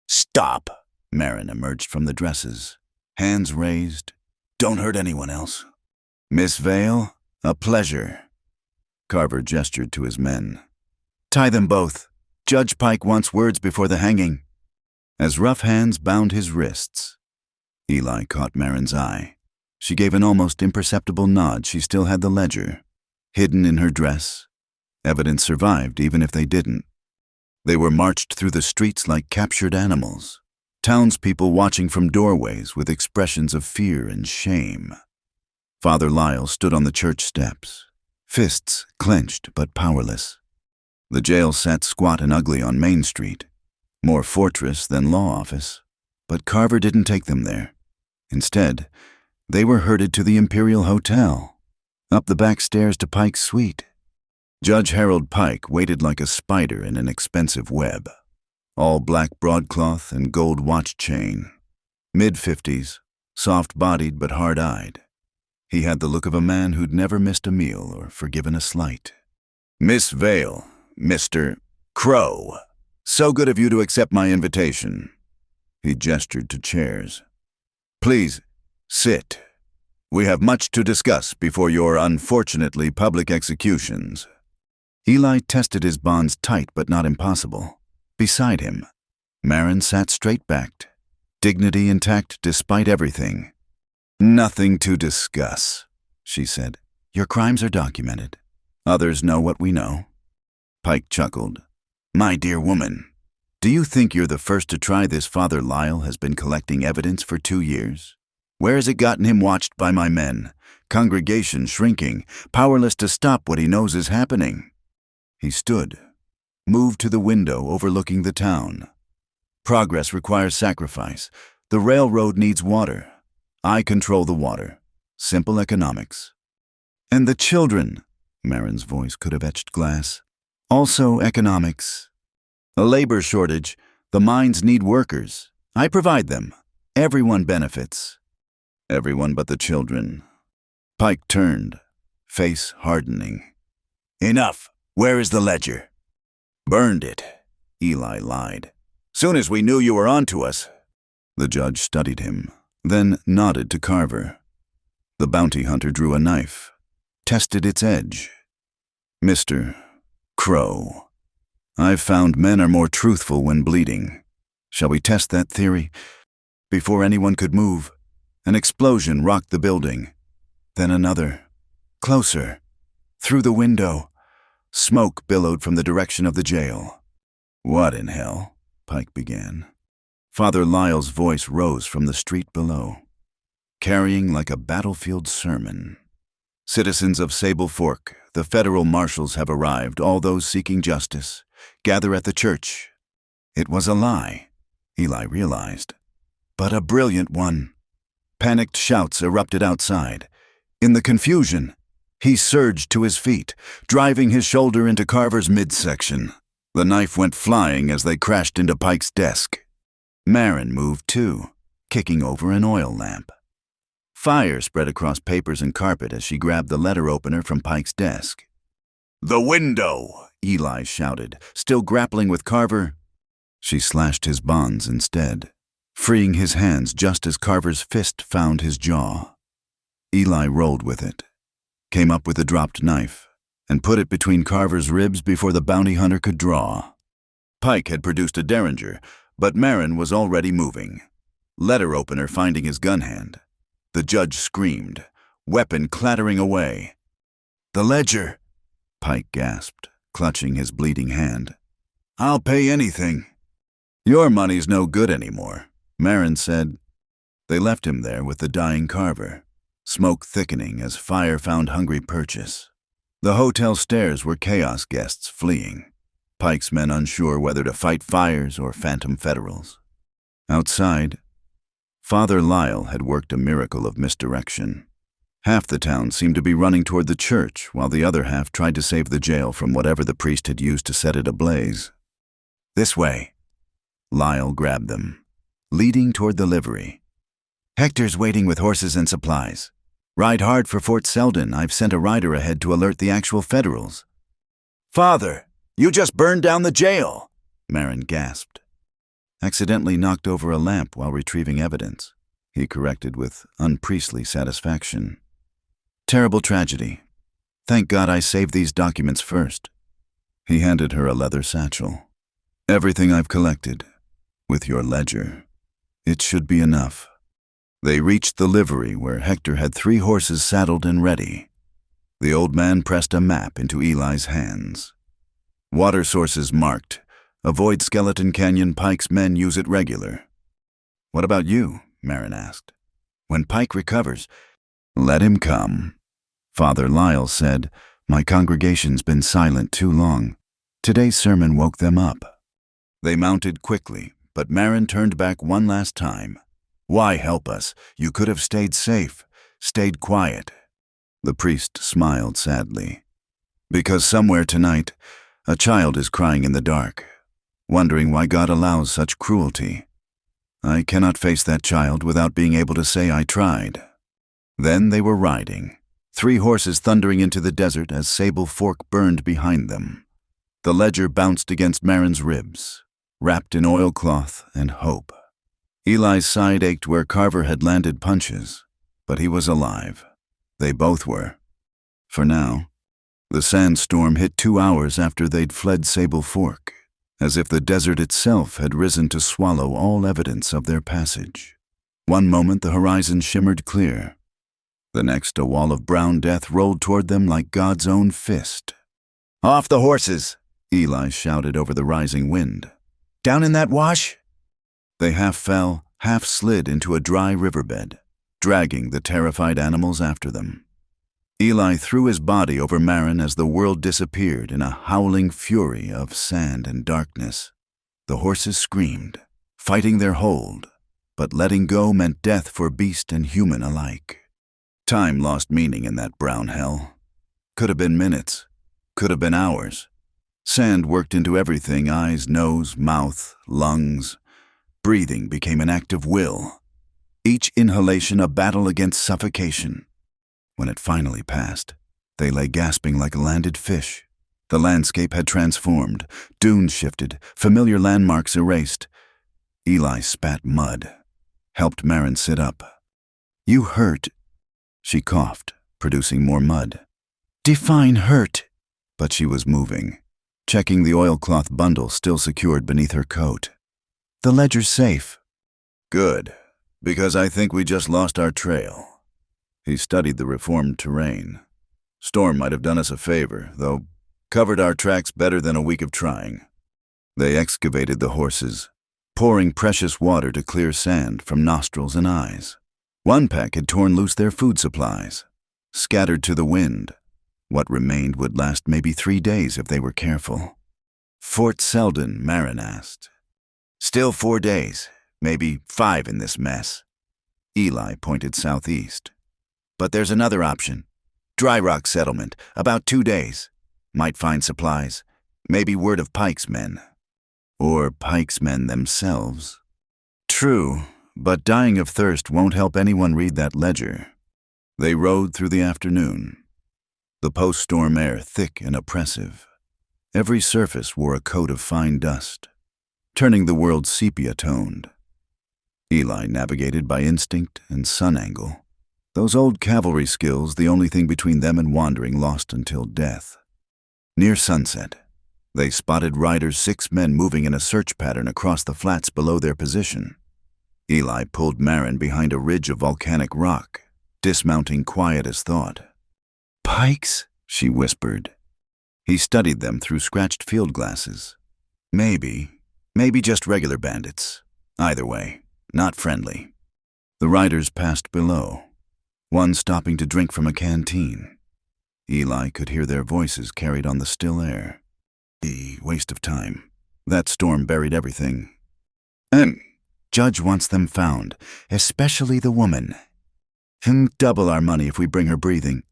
"Stop!" Marin emerged from the dresses, hands raised. "Don't hurt anyone else." "Miss Vale, a pleasure." Carver gestured to his men. "Tie them both. Judge Pike wants words before the hanging." As rough hands bound his wrists, Eli caught Marin's eye. She gave an almost imperceptible nod. She still had the ledger, hidden in her dress. Evidence survived even if they didn't. They were marched through the streets like captured animals, townspeople watching from doorways with expressions of fear and shame. Father Lyle stood on the church steps, fists clenched but powerless. The jail sat squat and ugly on Main Street, more fortress than law office, but Carver didn't take them there. Instead, they were herded to the Imperial Hotel, up the back stairs to Pike's suite. Judge Harold Pike waited like a spider in an expensive web, all black broadcloth and gold watch chain. Mid-50s, soft-bodied but hard-eyed. He had the look of a man who'd never missed a meal or forgiven a slight. "Miss Vale, Mr. Crow, so good of you to accept my invitation." He gestured to chairs. "Please, sit. We have much to discuss before your unfortunately public executions." Eli tested his bonds tight but not impossible. Beside him, Marin sat straight-backed, dignity intact despite everything. "Nothing to discuss," she said. "Your crimes are documented. Others know what we know." Pike chuckled. "My dear woman, do you think you're the first to try this? Father Lyle has been collecting evidence for 2 years. Where has it gotten him watched by my men? Congregation shrinking, powerless to stop what he knows is happening." He stood, moved to the window overlooking the town. "Progress requires sacrifice. The railroad needs water. I control the water. Simple economics." "And the children," Marin's voice could have etched glass. "Also economics. A labor shortage. The mines need workers. I provide them. Everyone benefits." "Everyone but the children." Pike turned, face hardening. "Enough. Where is the ledger?" "Burned it," Eli lied. "Soon as we knew you were onto us." The judge studied him, then nodded to Carver. The bounty hunter drew a knife, tested its edge. "Mr. Crow, I've found men are more truthful when bleeding. Shall we test that theory?" Before anyone could move, an explosion rocked the building. Then another. Closer. Through the window. Smoke billowed from the direction of the jail. "What in hell?" Pike began. Father Lyle's voice rose from the street below, carrying like a battlefield sermon. "Citizens of Sable Fork, the federal marshals have arrived. All those seeking justice, gather at the church." It was a lie, Eli realized, but a brilliant one. Panicked shouts erupted outside. In the confusion, he surged to his feet, driving his shoulder into Carver's midsection. The knife went flying as they crashed into Pike's desk. Marin moved too, kicking over an oil lamp. Fire spread across papers and carpet as she grabbed the letter opener from Pike's desk. "The window!" Eli shouted, still grappling with Carver. She slashed his bonds instead, freeing his hands just as Carver's fist found his jaw. Eli rolled with it, came up with a dropped knife, and put it between Carver's ribs before the bounty hunter could draw. Pike had produced a derringer, but Marin was already moving. Letter opener finding his gun hand. The judge screamed, weapon clattering away. "The ledger," Pike gasped, clutching his bleeding hand. "I'll pay anything." "Your money's no good anymore," Marin said. They left him there with the dying Carver, smoke thickening as fire found hungry purchase. The hotel stairs were chaos guests fleeing, Pike's men unsure whether to fight fires or phantom federals. Outside, Father Lyle had worked a miracle of misdirection. Half the town seemed to be running toward the church, while the other half tried to save the jail from whatever the priest had used to set it ablaze. "This way." Lyle grabbed them, leading toward the livery. "Hector's waiting with horses and supplies. Ride hard for Fort Selden. I've sent a rider ahead to alert the actual federals." "Father, you just burned down the jail!" Marin gasped. "Accidentally knocked over a lamp while retrieving evidence," he corrected with unpriestly satisfaction. "Terrible tragedy. Thank God I saved these documents first." He handed her a leather satchel. "Everything I've collected, with your ledger. It should be enough." They reached the livery where Hector had 3 horses saddled and ready. The old man pressed a map into Eli's hands. "Water sources marked. Avoid Skeleton Canyon. Pike's men use it regular." "What about you?" Marin asked. "When Pike recovers—" "Let him come." Father Lyle said, "My congregation's been silent too long. Today's sermon woke them up." They mounted quickly, but Marin turned back one last time. "Why help us? You could have stayed safe, stayed quiet." The priest smiled sadly. "Because somewhere tonight, a child is crying in the dark, wondering why God allows such cruelty. I cannot face that child without being able to say I tried." Then they were riding, 3 horses thundering into the desert as Sable Fork burned behind them. The ledger bounced against Marin's ribs, wrapped in oilcloth and hope. Eli's side ached where Carver had landed punches, but he was alive. They both were. For now. The sandstorm hit 2 hours after they'd fled Sable Fork, as if the desert itself had risen to swallow all evidence of their passage. One moment the horizon shimmered clear. The next a wall of brown death rolled toward them like God's own fist. "Off the horses!" Eli shouted over the rising wind. "Down in that wash?" They half fell, half slid into a dry riverbed, dragging the terrified animals after them. Eli threw his body over Marin as the world disappeared in a howling fury of sand and darkness. The horses screamed, fighting their hold, but letting go meant death for beast and human alike. Time lost meaning in that brown hell. Could have been minutes, could have been hours. Sand worked into everything: eyes, nose, mouth, lungs. Breathing became an act of will. Each inhalation a battle against suffocation. When it finally passed, they lay gasping like landed fish. The landscape had transformed, dunes shifted, familiar landmarks erased. Eli spat mud, helped Marin sit up. "You hurt." She coughed, producing more mud. Define hurt. But she was moving, checking the oilcloth bundle still secured beneath her coat. The ledger's safe. Good, because I think we just lost our trail. He studied the reformed terrain. Storm might have done us a favor, though covered our tracks better than a week of trying. They excavated the horses, pouring precious water to clear sand from nostrils and eyes. One pack had torn loose their food supplies, scattered to the wind. What remained would last maybe 3 days if they were careful. Fort Selden, Marin asked. Still 4 days, maybe 5 in this mess. Eli pointed southeast. But there's another option. Dry Rock settlement, about 2 days. Might find supplies, maybe word of Pike's men. Or Pike's men themselves. True, but dying of thirst won't help anyone read that ledger. They rode through the afternoon. The post-storm air thick and oppressive. Every surface wore a coat of fine dust, turning the world sepia-toned. Eli navigated by instinct and sun angle. Those old cavalry skills, the only thing between them and wandering lost until death. Near sunset, they spotted riders 6 men moving in a search pattern across the flats below their position. Eli pulled Marin behind a ridge of volcanic rock, dismounting quiet as thought. Pikes? She whispered. He studied them through scratched field glasses. Maybe just regular bandits. Either way, not friendly. The riders passed below, one stopping to drink from a canteen. Eli could hear their voices carried on the still air. The waste of time. That storm buried everything. Judge wants them found, especially the woman. Double our money if we bring her breathing.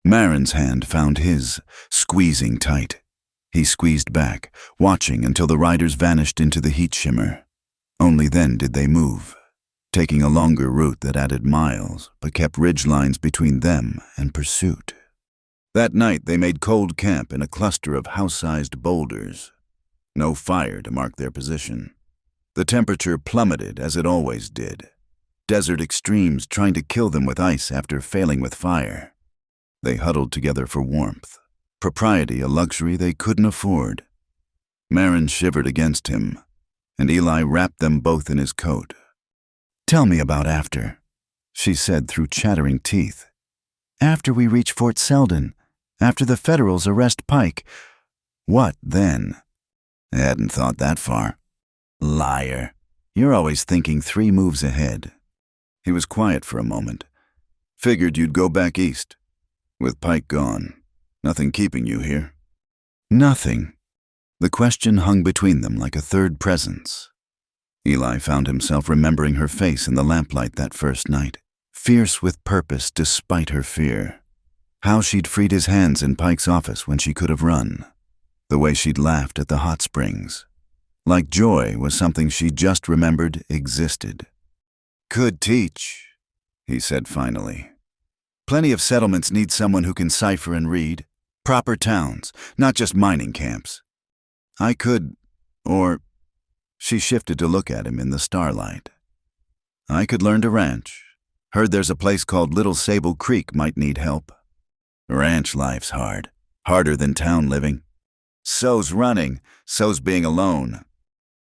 Marin's hand found his, squeezing tight. He squeezed back, watching until the riders vanished into the heat shimmer. Only then did they move, taking a longer route that added miles but kept ridge lines between them and pursuit. That night they made cold camp in a cluster of house-sized boulders. No fire to mark their position. The temperature plummeted as it always did. Desert extremes trying to kill them with ice after failing with fire. They huddled together for warmth, propriety a luxury they couldn't afford. Marin shivered against him, and Eli wrapped them both in his coat. Tell me about after, she said through chattering teeth. After we reach Fort Selden, after the Federals arrest Pike. What then? I hadn't thought that far. Liar. You're always thinking 3 moves ahead. He was quiet for a moment. Figured you'd go back east. With Pike gone, nothing keeping you here. Nothing. The question hung between them like a third presence. Eli found himself remembering her face in the lamplight that first night, fierce with purpose despite her fear. How she'd freed his hands in Pike's office when she could have run. The way she'd laughed at the hot springs. Like joy was something she just remembered existed. Could teach, he said finally. Plenty of settlements need someone who can cipher and read. Proper towns, not just mining camps. I could, or... She shifted to look at him in the starlight. I could learn to ranch. Heard there's a place called Little Sable Creek might need help. Ranch life's hard. Harder than town living. So's running, so's being alone.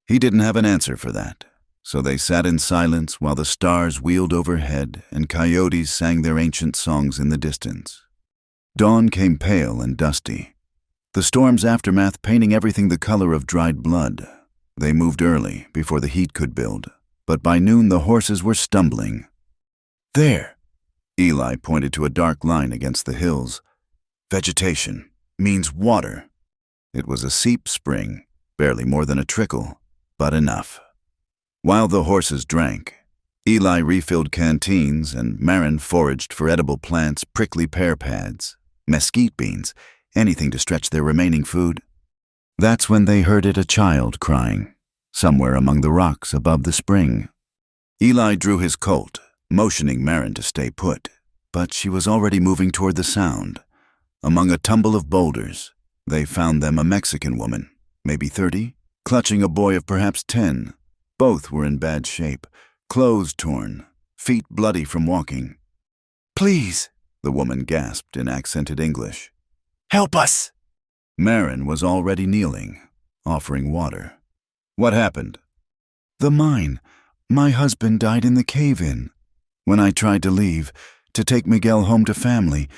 He didn't have an answer for that. So they sat in silence while the stars wheeled overhead and coyotes sang their ancient songs in the distance. Dawn came pale and dusty, the storm's aftermath painting everything the color of dried blood. They moved early, before the heat could build, but by noon the horses were stumbling. There, Eli pointed to a dark line against the hills. Vegetation means water. It was a seep spring, barely more than a trickle, but enough. While the horses drank, Eli refilled canteens and Marin foraged for edible plants, prickly pear pads, mesquite beans, anything to stretch their remaining food. That's when they heard a child crying, somewhere among the rocks above the spring. Eli drew his Colt, motioning Marin to stay put, but she was already moving toward the sound. Among a tumble of boulders, they found them a Mexican woman, maybe 30, clutching a boy of perhaps 10. Both were in bad shape, clothes torn, feet bloody from walking. Please, the woman gasped in accented English. help us. Marin was already kneeling, offering water. What happened? The mine. My husband died in the cave-in. When I tried to leave, to take Miguel home to family,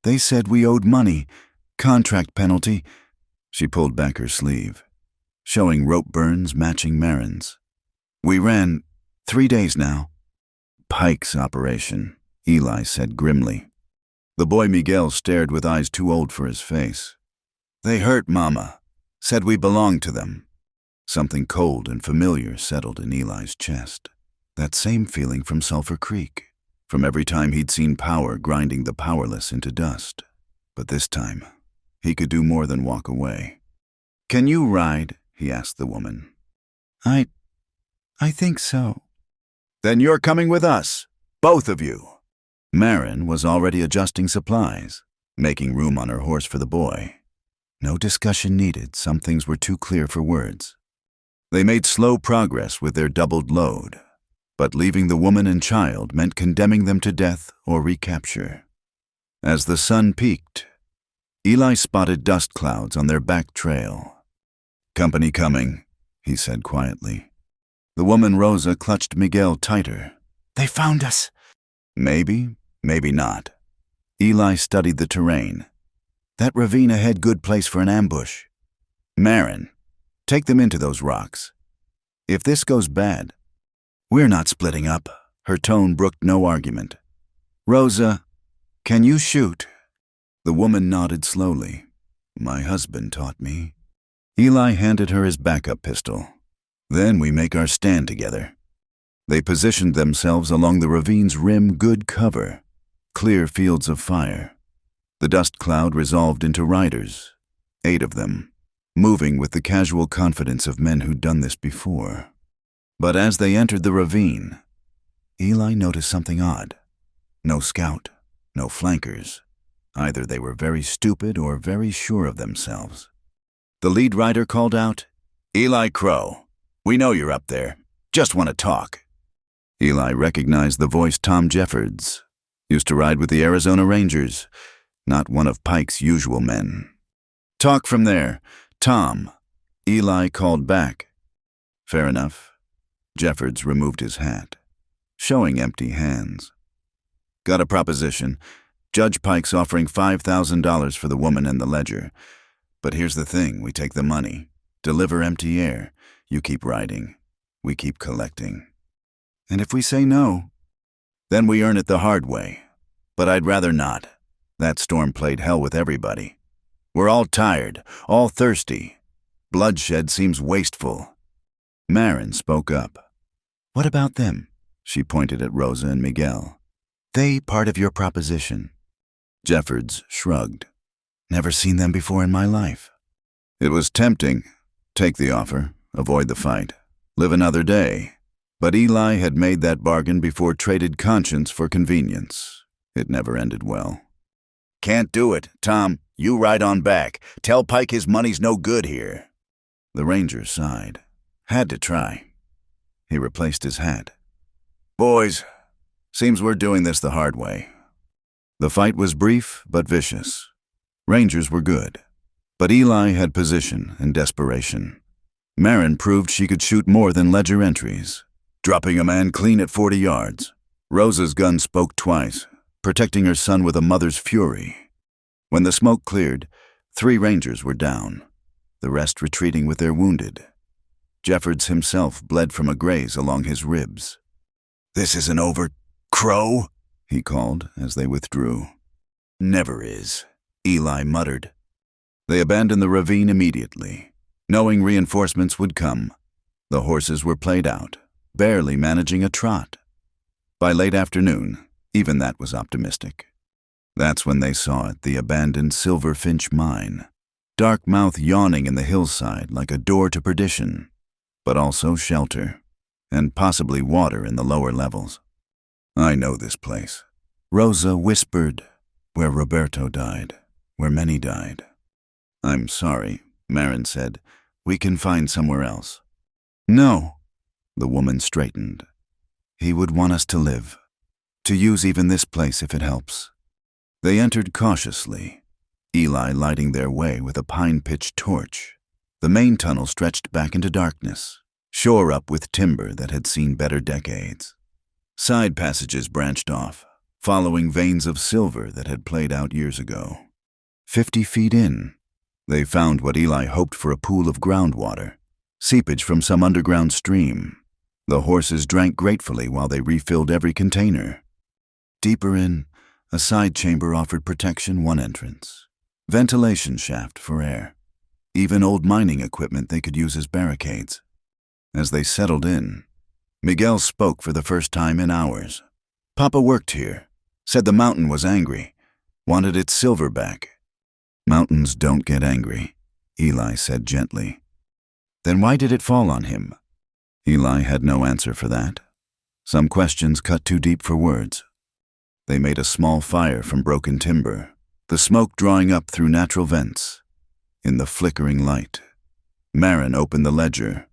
they said we owed money, contract penalty. She pulled back her sleeve, showing rope burns matching Marin's. We ran 3 days now. Pike's operation, Eli said grimly. The boy Miguel stared with eyes too old for his face. They hurt Mama, said we belonged to them. Something cold and familiar settled in Eli's chest. That same feeling from Sulphur Creek, from every time he'd seen power grinding the powerless into dust. But this time, he could do more than walk away. Can you ride? He asked the woman. I think so. Then you're coming with us, both of you. Marin was already adjusting supplies, making room on her horse for the boy. No discussion needed, some things were too clear for words. They made slow progress with their doubled load, but leaving the woman and child meant condemning them to death or recapture. As the sun peaked, Eli spotted dust clouds on their back trail. Company coming, he said quietly. The woman Rosa clutched Miguel tighter. They found us. Maybe, maybe not. Eli studied the terrain. That ravine ahead, good place for an ambush. Marin, take them into those rocks. If this goes bad, we're not splitting up. Her tone brooked no argument. Rosa, can you shoot? The woman nodded slowly. My husband taught me. Eli handed her his backup pistol. Then we make our stand together. They positioned themselves along the ravine's rim, good cover, clear fields of fire. The dust cloud resolved into riders, 8 of them, moving with the casual confidence of men who'd done this before. But as they entered the ravine, Eli noticed something odd. No scout, no flankers. Either they were very stupid or very sure of themselves. The lead rider called out, Eli Crow, we know you're up there. Just want to talk. Eli recognized the voice. Tom Jeffords. Used to ride with the Arizona Rangers, not one of Pike's usual men. Talk from there, Tom. Eli called back. Fair enough. Jeffords removed his hat, showing empty hands. Got a proposition. Judge Pike's offering $5,000 for the woman and the ledger. But here's the thing, we take the money, deliver empty air. You keep riding, we keep collecting. And if we say no, then we earn it the hard way. But I'd rather not. That storm played hell with everybody. We're all tired, all thirsty. Bloodshed seems wasteful. Marin spoke up. What about them? She pointed at Rosa and Miguel. They part of your proposition. Jeffords shrugged. Never seen them before in my life. It was tempting. Take the offer, avoid the fight, live another day. But Eli had made that bargain before, traded conscience for convenience. It never ended well. Can't do it, Tom. You ride on back. Tell Pike his money's no good here. The ranger sighed. Had to try. He replaced his hat. Boys, seems we're doing this the hard way. The fight was brief but vicious. Rangers were good, but Eli had position and desperation. Marin proved she could shoot more than ledger entries, dropping a man clean at 40 yards. Rosa's gun spoke twice, protecting her son with a mother's fury. When the smoke cleared, 3 Rangers were down, the rest retreating with their wounded. Jeffords himself bled from a graze along his ribs. This isn't over, Crow, he called as they withdrew. Never is, Eli muttered. They abandoned the ravine immediately, knowing reinforcements would come. The horses were played out, barely managing a trot. By late afternoon, even that was optimistic. That's when they saw it, the abandoned Silverfinch mine, dark mouth yawning in the hillside like a door to perdition, but also shelter, and possibly water in the lower levels. I know this place. Rosa whispered, where Roberto died, where many died. I'm sorry, Marin said. We can find somewhere else. No, the woman straightened. He would want us to live. to use even this place if it helps. They entered cautiously, Eli lighting their way with a pine-pitched torch. The main tunnel stretched back into darkness, shore up with timber that had seen better decades. Side passages branched off, following veins of silver that had played out years ago. 50 feet in, they found what Eli hoped for, a pool of groundwater, seepage from some underground stream. The horses drank gratefully while they refilled every container. Deeper in, a side chamber offered protection, one entrance. Ventilation shaft for air. Even old mining equipment they could use as barricades. As they settled in, Miguel spoke for the first time in hours. Papa worked here, said the mountain was angry, wanted its silver back. Mountains don't get angry, Eli said gently. Then why did it fall on him? Eli had no answer for that. Some questions cut too deep for words. They made a small fire from broken timber, the smoke drawing up through natural vents. In the flickering light, Marin opened the ledger,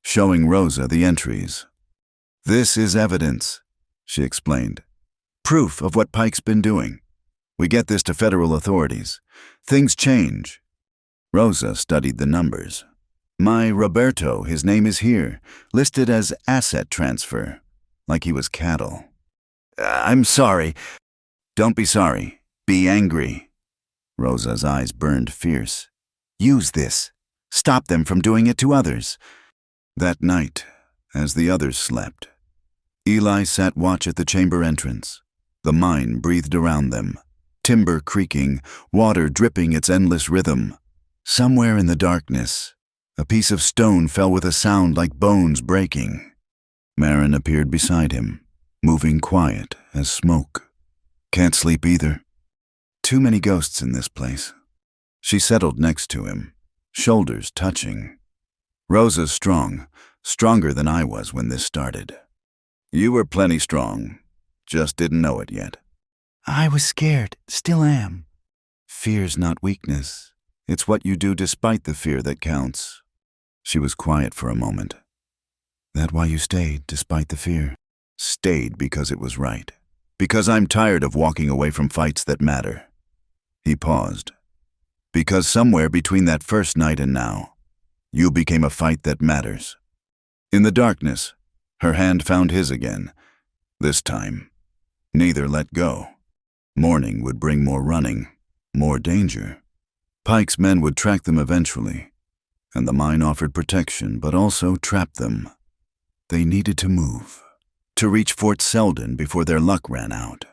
showing Rosa the entries. "This is evidence," she explained. "Proof of what Pike's been doing. We get this to federal authorities. Things change." Rosa studied the numbers. "My Roberto, his name is here, listed as asset transfer, like he was cattle." "I'm sorry." "Don't be sorry. Be angry." Rosa's eyes burned fierce. "Use this. Stop them from doing it to others." That night, as the others slept, Eli sat watch at the chamber entrance. The mine breathed around them, timber creaking, water dripping its endless rhythm. Somewhere in the darkness, a piece of stone fell with a sound like bones breaking. Marin appeared beside him, moving quiet as smoke. "Can't sleep either." "Too many ghosts in this place." She settled next to him, shoulders touching. "Rosa's strong, stronger than I was when this started." "You were plenty strong, just didn't know it yet." I was scared, still am. "Fear's not weakness. It's what you do despite the fear that counts." She was quiet for a moment. "That why you stayed despite the fear?" "Stayed because it was right. Because I'm tired of walking away from fights that matter." He paused. "Because somewhere between that first night and now, you became a fight that matters." In the darkness, her hand found his again. This time, neither let go. Morning would bring more running, more danger. Pike's men would track them eventually, and the mine offered protection but also trapped them. They needed to move, to reach Fort Selden before their luck ran out.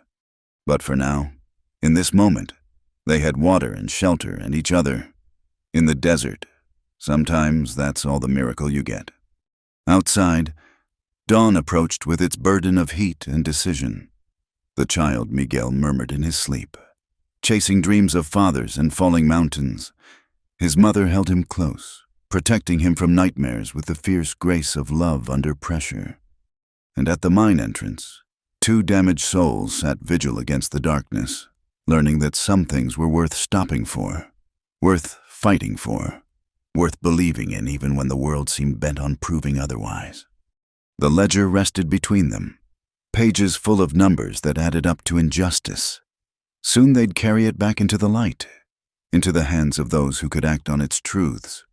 But for now, in this moment, they had water and shelter and each other. In the desert, sometimes that's all the miracle you get. Outside, dawn approached with its burden of heat and decision. The child Miguel murmured in his sleep, chasing dreams of fathers and falling mountains. His mother held him close, protecting him from nightmares with the fierce grace of love under pressure. And at the mine entrance, 2 damaged souls sat vigil against the darkness, learning that some things were worth stopping for, worth fighting for, worth believing in even when the world seemed bent on proving otherwise. The ledger rested between them, pages full of numbers that added up to injustice. Soon they'd carry it back into the light, into the hands of those who could act on its truths.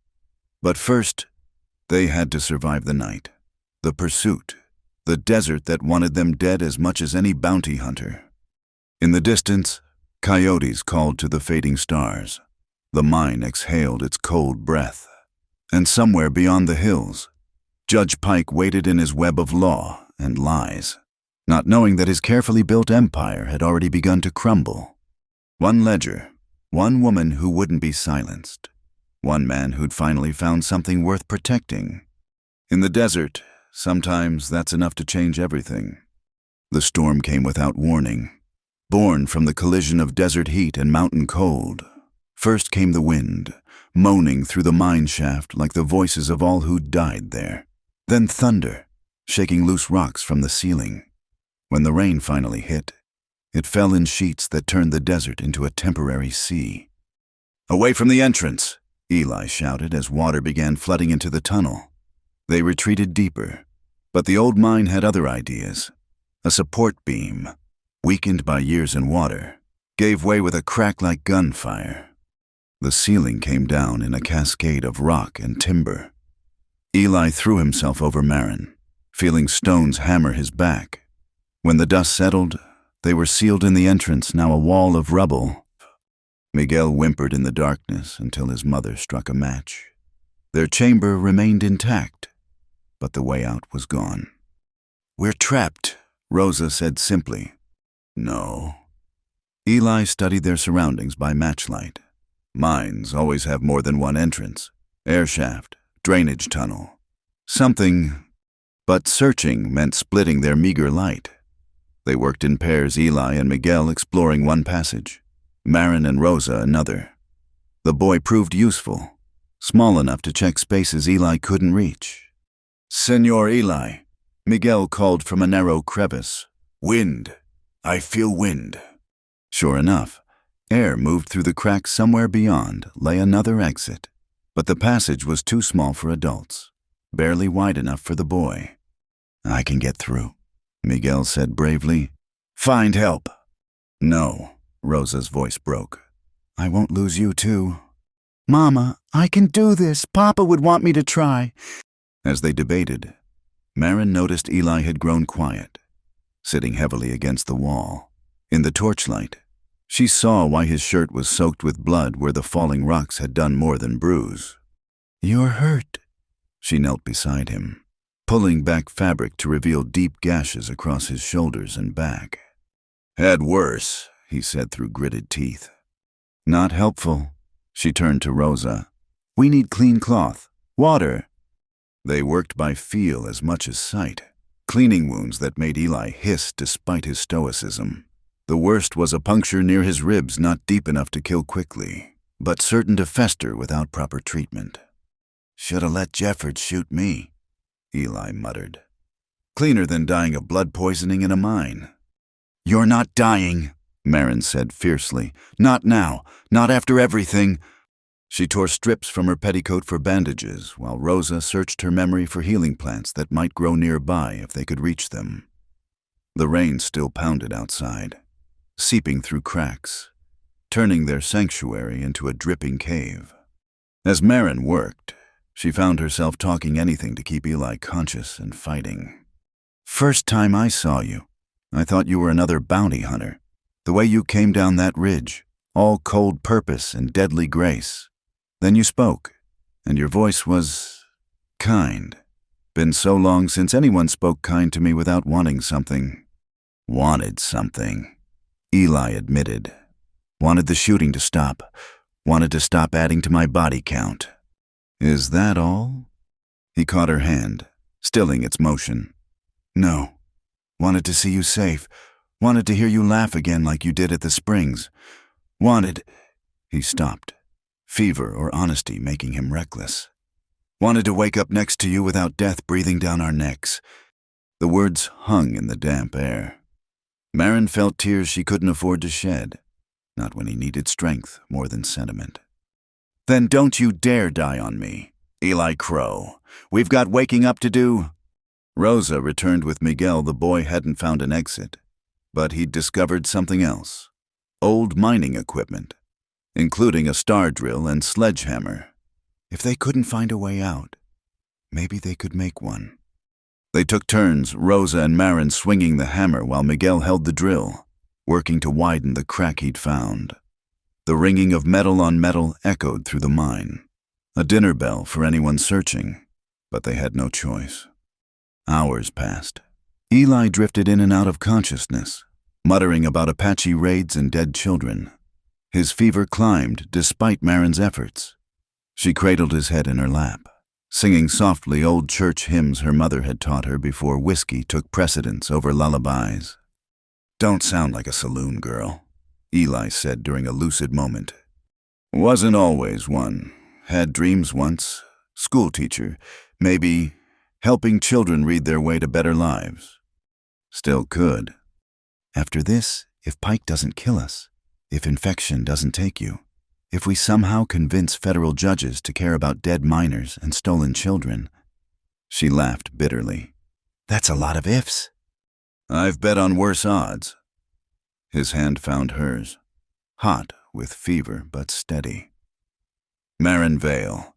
But first, they had to survive the night, the pursuit, the desert that wanted them dead as much as any bounty hunter. In the distance, coyotes called to the fading stars. The mine exhaled its cold breath. And somewhere beyond the hills, Judge Pike waited in his web of law and lies, not knowing that his carefully built empire had already begun to crumble. One ledger, one woman who wouldn't be silenced, one man who'd finally found something worth protecting. In the desert, sometimes that's enough to change everything. The storm came without warning, born from the collision of desert heat and mountain cold. First came the wind, moaning through the mine shaft like the voices of all who'd died there. Then thunder, shaking loose rocks from the ceiling. When the rain finally hit, it fell in sheets that turned the desert into a temporary sea. "Away from the entrance!" Eli shouted as water began flooding into the tunnel. They retreated deeper, but the old mine had other ideas. A support beam, weakened by years in water, gave way with a crack like gunfire. The ceiling came down in a cascade of rock and timber. Eli threw himself over Marin, feeling stones hammer his back. When the dust settled, they were sealed in the entrance, now a wall of rubble. Miguel whimpered in the darkness until his mother struck a match. Their chamber remained intact, but the way out was gone. "We're trapped," Rosa said simply. "No." Eli studied their surroundings by matchlight. Mines always have more than one entrance. Air shaft, drainage tunnel. Something, but searching meant splitting their meager light. They worked in pairs, Eli and Miguel exploring one passage, Marin and Rosa another. The boy proved useful, small enough to check spaces Eli couldn't reach. "Senor Eli," Miguel called from a narrow crevice. "Wind. I feel wind." Sure enough, air moved through the crack. Somewhere beyond lay another exit, but the passage was too small for adults, barely wide enough for the boy. "I can get through," Miguel said bravely. "Find help." "No," Rosa's voice broke. "I won't lose you too." Mama, I can do this. Papa would want me to try. As they debated, Marin noticed Eli had grown quiet, sitting heavily against the wall. In the torchlight, she saw why his shirt was soaked with blood where the falling rocks had done more than bruise. "You're hurt." She knelt beside him, pulling back fabric to reveal deep gashes across his shoulders and back. "Had worse," he said through gritted teeth. "Not helpful." She turned to Rosa. "We need clean cloth. Water." They worked by feel as much as sight, cleaning wounds that made Eli hiss despite his stoicism. The worst was a puncture near his ribs, not deep enough to kill quickly, but certain to fester without proper treatment. "Shoulda let Jeffords shoot me," Eli muttered. "Cleaner than dying of blood poisoning in a mine." "You're not dying," Marin said fiercely. "Not now. Not after everything." She tore strips from her petticoat for bandages, while Rosa searched her memory for healing plants that might grow nearby if they could reach them. The rain still pounded outside, seeping through cracks, turning their sanctuary into a dripping cave. As Marin worked, she found herself talking anything to keep Eli conscious and fighting. "First time I saw you, I thought you were another bounty hunter. The way you came down that ridge, all cold purpose and deadly grace. Then you spoke, and your voice was kind. Been so long since anyone spoke kind to me without wanting something." "Wanted something," Eli admitted. "Wanted the shooting to stop. Wanted to stop adding to my body count." "Is that all?" He caught her hand, stilling its motion. "No. Wanted to see you safe. Wanted to hear you laugh again like you did at the Springs. Wanted—" He stopped, fever or honesty making him reckless. "Wanted to wake up next to you without death breathing down our necks." The words hung in the damp air. Marin felt tears she couldn't afford to shed, not when he needed strength more than sentiment. "Then don't you dare die on me, Eli Crow. We've got waking up to do." Rosa returned with Miguel. The boy hadn't found an exit, but he'd discovered something else. Old mining equipment, including a star drill and sledgehammer. If they couldn't find a way out, maybe they could make one. They took turns, Rosa and Marin swinging the hammer while Miguel held the drill, working to widen the crack he'd found. The ringing of metal on metal echoed through the mine, a dinner bell for anyone searching, but they had no choice. Hours passed. Eli drifted in and out of consciousness, muttering about Apache raids and dead children. His fever climbed despite Marin's efforts. She cradled his head in her lap, singing softly old church hymns her mother had taught her before whiskey took precedence over lullabies. "Don't sound like a saloon girl," Eli said during a lucid moment. "Wasn't always one. Had dreams once. Schoolteacher. Maybe helping children read their way to better lives. Still could." "After this, if Pike doesn't kill us, if infection doesn't take you, if we somehow convince federal judges to care about dead miners and stolen children." She laughed bitterly. "That's a lot of ifs." "I've bet on worse odds." His hand found hers, hot with fever but steady. Marin Vale,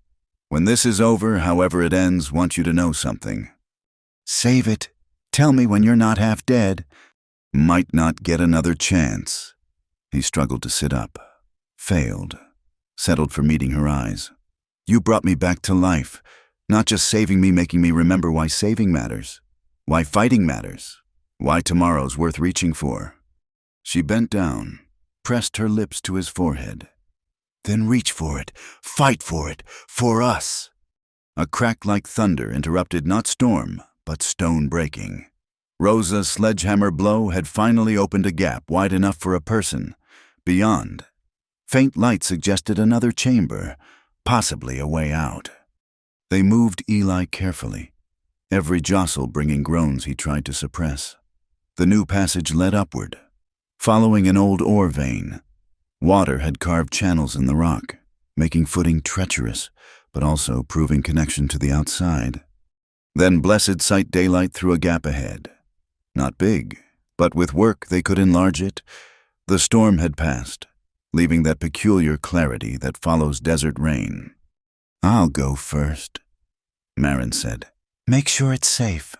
when this is over, however it ends, want you to know something. Save it. Tell me when you're not half dead. Might not get another chance. He struggled to sit up. Failed. Settled for meeting her eyes. You brought me back to life. Not just saving me, making me remember why saving matters. Why fighting matters. Why tomorrow's worth reaching for. She bent down, pressed her lips to his forehead. Then reach for it. Fight for it. For us. A crack like thunder interrupted not storm, but stone breaking. Rosa's sledgehammer blow had finally opened a gap wide enough for a person. Beyond, faint light suggested another chamber, possibly a way out. They moved Eli carefully, every jostle bringing groans he tried to suppress. The new passage led upward, following an old ore vein. Water had carved channels in the rock, making footing treacherous, but also proving connection to the outside. Then blessed sight daylight through a gap ahead. Not big, but with work they could enlarge it. The storm had passed, leaving that peculiar clarity that follows desert rain. I'll go first, Marin said. Make sure it's safe.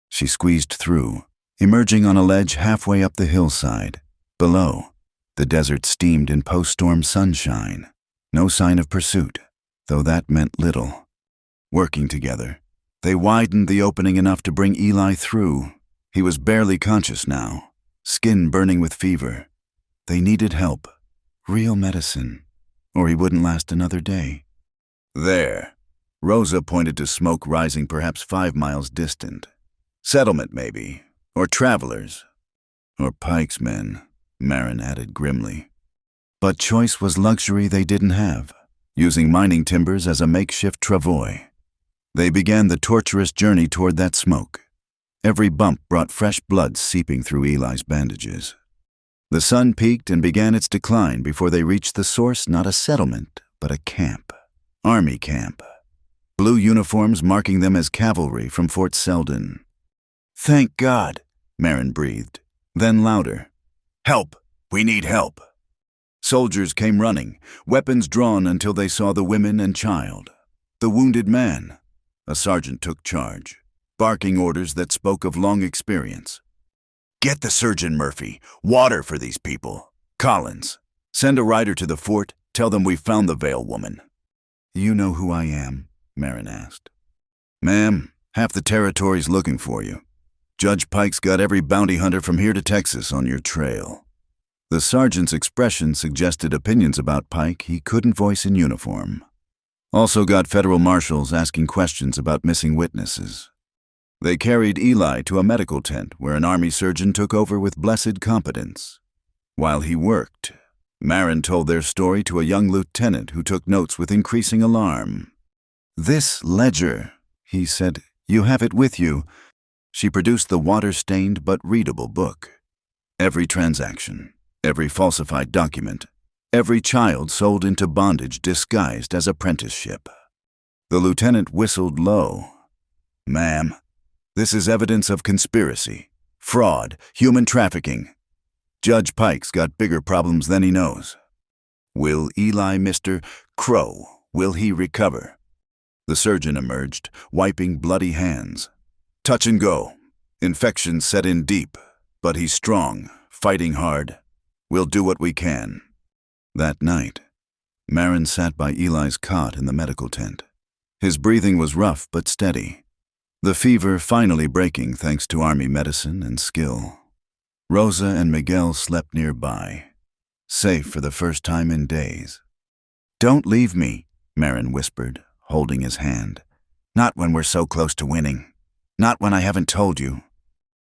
She squeezed through, emerging on a ledge halfway up the hillside. Below, the desert steamed in post-storm sunshine. No sign of pursuit, though that meant little. Working together, they widened the opening enough to bring Eli through. He was barely conscious now, skin burning with fever. They needed help, real medicine, or he wouldn't last another day. There, Rosa pointed to smoke rising perhaps 5 miles distant. Settlement, maybe, or travelers, or Pike's men, Marin added grimly. But choice was luxury they didn't have, using mining timbers as a makeshift travois. They began the torturous journey toward that smoke. Every bump brought fresh blood seeping through Eli's bandages. The sun peaked and began its decline before they reached the source, not a settlement, but a camp. Army camp. Blue uniforms marking them as cavalry from Fort Selden. Thank God, Marin breathed. Then louder. Help! We need help! Soldiers came running, weapons drawn until they saw the women and child. The wounded man. A sergeant took charge, barking orders that spoke of long experience. Get the surgeon, Murphy. Water for these people. Collins, send a rider to the fort. Tell them we found the Vale woman. You know who I am? Marin asked. Ma'am, half the territory's looking for you. Judge Pike's got every bounty hunter from here to Texas on your trail. The sergeant's expression suggested opinions about Pike he couldn't voice in uniform. Also got federal marshals asking questions about missing witnesses. They carried Eli to a medical tent where an army surgeon took over with blessed competence. While he worked, Marin told their story to a young lieutenant who took notes with increasing alarm. This ledger, he said, you have it with you. She produced the water-stained but readable book. Every transaction, every falsified document, every child sold into bondage disguised as apprenticeship. The lieutenant whistled low. Ma'am, this is evidence of conspiracy, fraud, human trafficking. Judge Pike's got bigger problems than he knows. Will Eli, Mr. Crow, will he recover? The surgeon emerged, wiping bloody hands. Touch and go. Infection set in deep, but he's strong, fighting hard. We'll do what we can. That night, Marin sat by Eli's cot in the medical tent. His breathing was rough but steady. The fever finally breaking thanks to army medicine and skill. Rosa and Miguel slept nearby, safe for the first time in days. Don't leave me, Marin whispered, holding his hand. Not when we're so close to winning. Not when I haven't told you.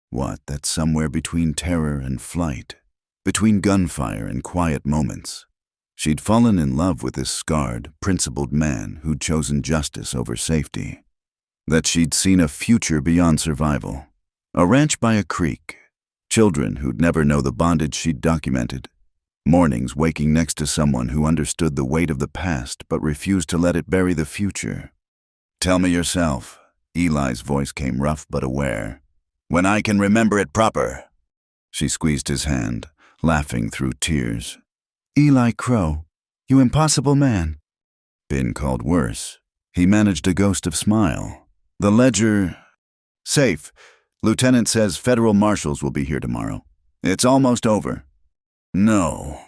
What, that's somewhere between terror and flight, between gunfire and quiet moments. She'd fallen in love with this scarred, principled man who'd chosen justice over safety. That she'd seen a future beyond survival. A ranch by a creek. Children who'd never know the bondage she'd documented. Mornings waking next to someone who understood the weight of the past but refused to let it bury the future. Tell me yourself. Eli's voice came rough but aware. When I can remember it proper. She squeezed his hand, laughing through tears. Eli Crow, you impossible man. Been called worse. He managed a ghost of smile. The ledger... Safe. Lieutenant says federal marshals will be here tomorrow. It's almost over. No.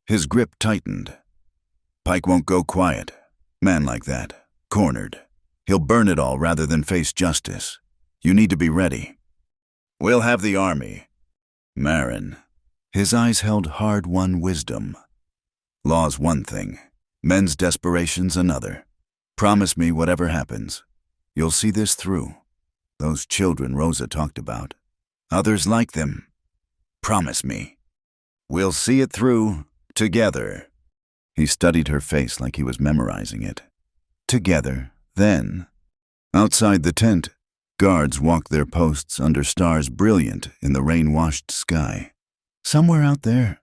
His grip tightened. Pike won't go quiet. Man like that. Cornered. He'll burn it all rather than face justice. You need to be ready. We'll have the army. Marin. His eyes held hard-won wisdom. Law's one thing. Men's desperation's another. Promise me whatever happens. You'll see this through. Those children Rosa talked about. Others like them. Promise me. We'll see it through, together. He studied her face like he was memorizing it. Together, then. Outside the tent, guards walked their posts under stars brilliant in the rain-washed sky. Somewhere out there,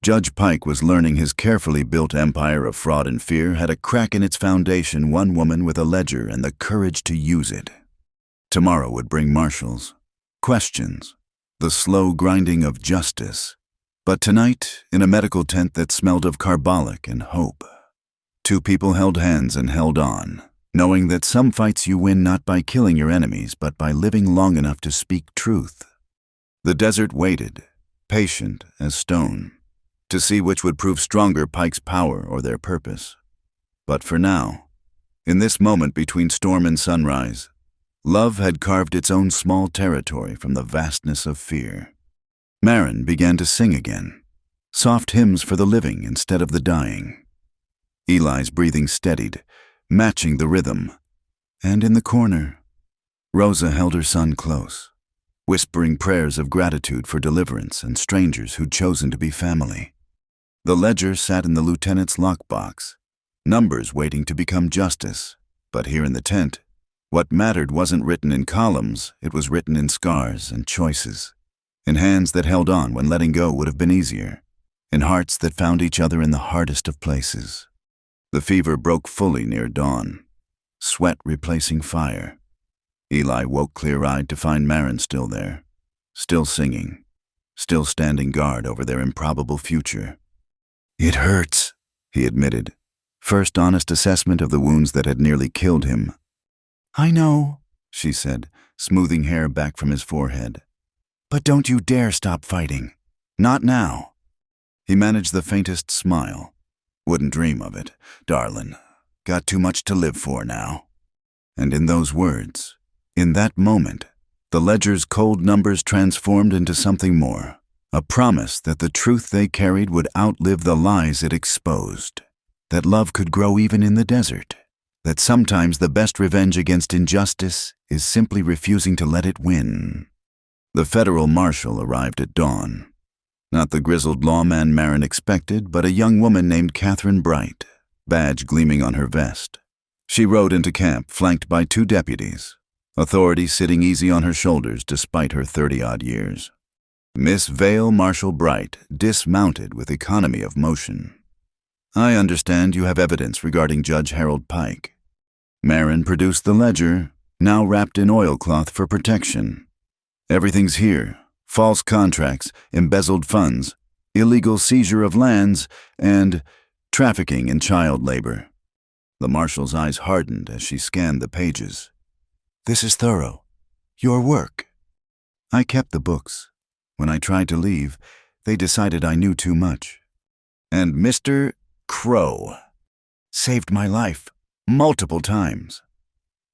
Judge Pike was learning his carefully built empire of fraud and fear had a crack in its foundation, one woman with a ledger and the courage to use it. Tomorrow would bring marshals, questions, the slow grinding of justice. But tonight, in a medical tent that smelled of carbolic and hope, two people held hands and held on, knowing that some fights you win not by killing your enemies, but by living long enough to speak truth. The desert waited, patient as stone, to see which would prove stronger, Pike's power or their purpose. But for now, in this moment between storm and sunrise, love had carved its own small territory from the vastness of fear. Marin began to sing again, soft hymns for the living instead of the dying. Eli's breathing steadied, matching the rhythm, and in the corner, Rosa held her son close, whispering prayers of gratitude for deliverance and strangers who'd chosen to be family. The ledger sat in the lieutenant's lockbox, numbers waiting to become justice, but here in the tent, what mattered wasn't written in columns, it was written in scars and choices, in hands that held on when letting go would have been easier, in hearts that found each other in the hardest of places. The fever broke fully near dawn, sweat replacing fire. Eli woke clear-eyed to find Marin still there, still singing, still standing guard over their improbable future. "It hurts," he admitted, first honest assessment of the wounds that had nearly killed him. "I know," she said, smoothing hair back from his forehead. "But don't you dare stop fighting. Not now." He managed the faintest smile. Wouldn't dream of it, Darlin. Got too much to live for now. And in those words, in that moment, the ledger's cold numbers transformed into something more, a promise that the truth they carried would outlive the lies it exposed, that love could grow even in the desert, that sometimes the best revenge against injustice is simply refusing to let it win. The federal marshal arrived at dawn. Not the grizzled lawman Marin expected, but a young woman named Catherine Bright, badge gleaming on her vest. She rode into camp, flanked by 2 deputies, authority sitting easy on her shoulders despite her 30-odd years. Miss Vale Marshal Bright dismounted with economy of motion. "I understand you have evidence regarding Judge Harold Pike." Marin produced the ledger, now wrapped in oilcloth for protection. "Everything's here. False contracts, embezzled funds, illegal seizure of lands, and trafficking in child labor." The marshal's eyes hardened as she scanned the pages. "This is thorough. Your work." "I kept the books. When I tried to leave, they decided I knew too much. And Mr. Crow saved my life multiple times."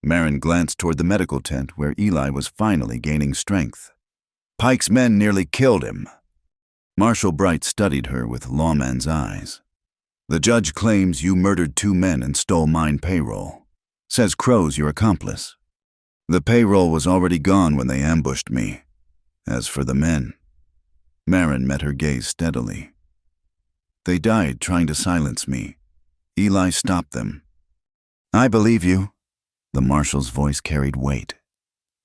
Marin glanced toward the medical tent where Eli was finally gaining strength. "Pike's men nearly killed him." Marshal Bright studied her with lawman's eyes. "The judge claims you murdered 2 men and stole mine payroll. Says Crow's your accomplice. The payroll was already gone when they ambushed me. As for the men..." Marin met her gaze steadily. "They died trying to silence me. Eli stopped them." "I believe you." The marshal's voice carried weight.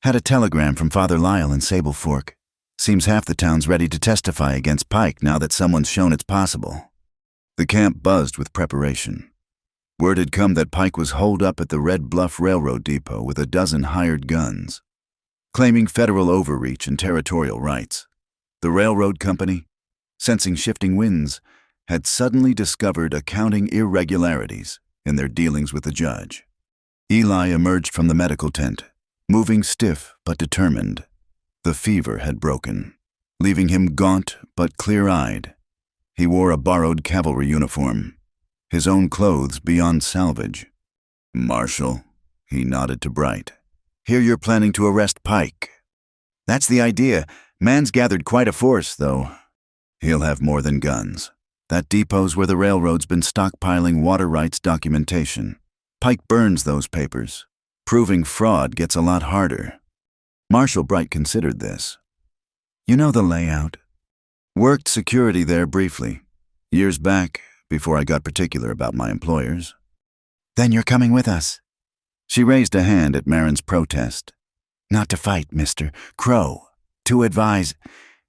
"Had a telegram from Father Lyle in Sable Fork. Seems half the town's ready to testify against Pike now that someone's shown it's possible." The camp buzzed with preparation. Word had come that Pike was holed up at the Red Bluff Railroad Depot with a dozen hired guns, claiming federal overreach and territorial rights. The railroad company, sensing shifting winds, had suddenly discovered accounting irregularities in their dealings with the judge. Eli emerged from the medical tent, moving stiff but determined. The fever had broken, leaving him gaunt but clear-eyed. He wore a borrowed cavalry uniform, his own clothes beyond salvage. "Marshal," he nodded to Bright. "Hear you're planning to arrest Pike." "That's the idea. Man's gathered quite a force, though." "He'll have more than guns. That depot's where the railroad's been stockpiling water rights documentation. Pike burns those papers. Proving fraud gets a lot harder." Marshal Bright considered this. "You know the layout." "Worked security there briefly. Years back, before I got particular about my employers." "Then you're coming with us." She raised a hand at Marin's protest. "Not to fight, Mr. Crow. To advise.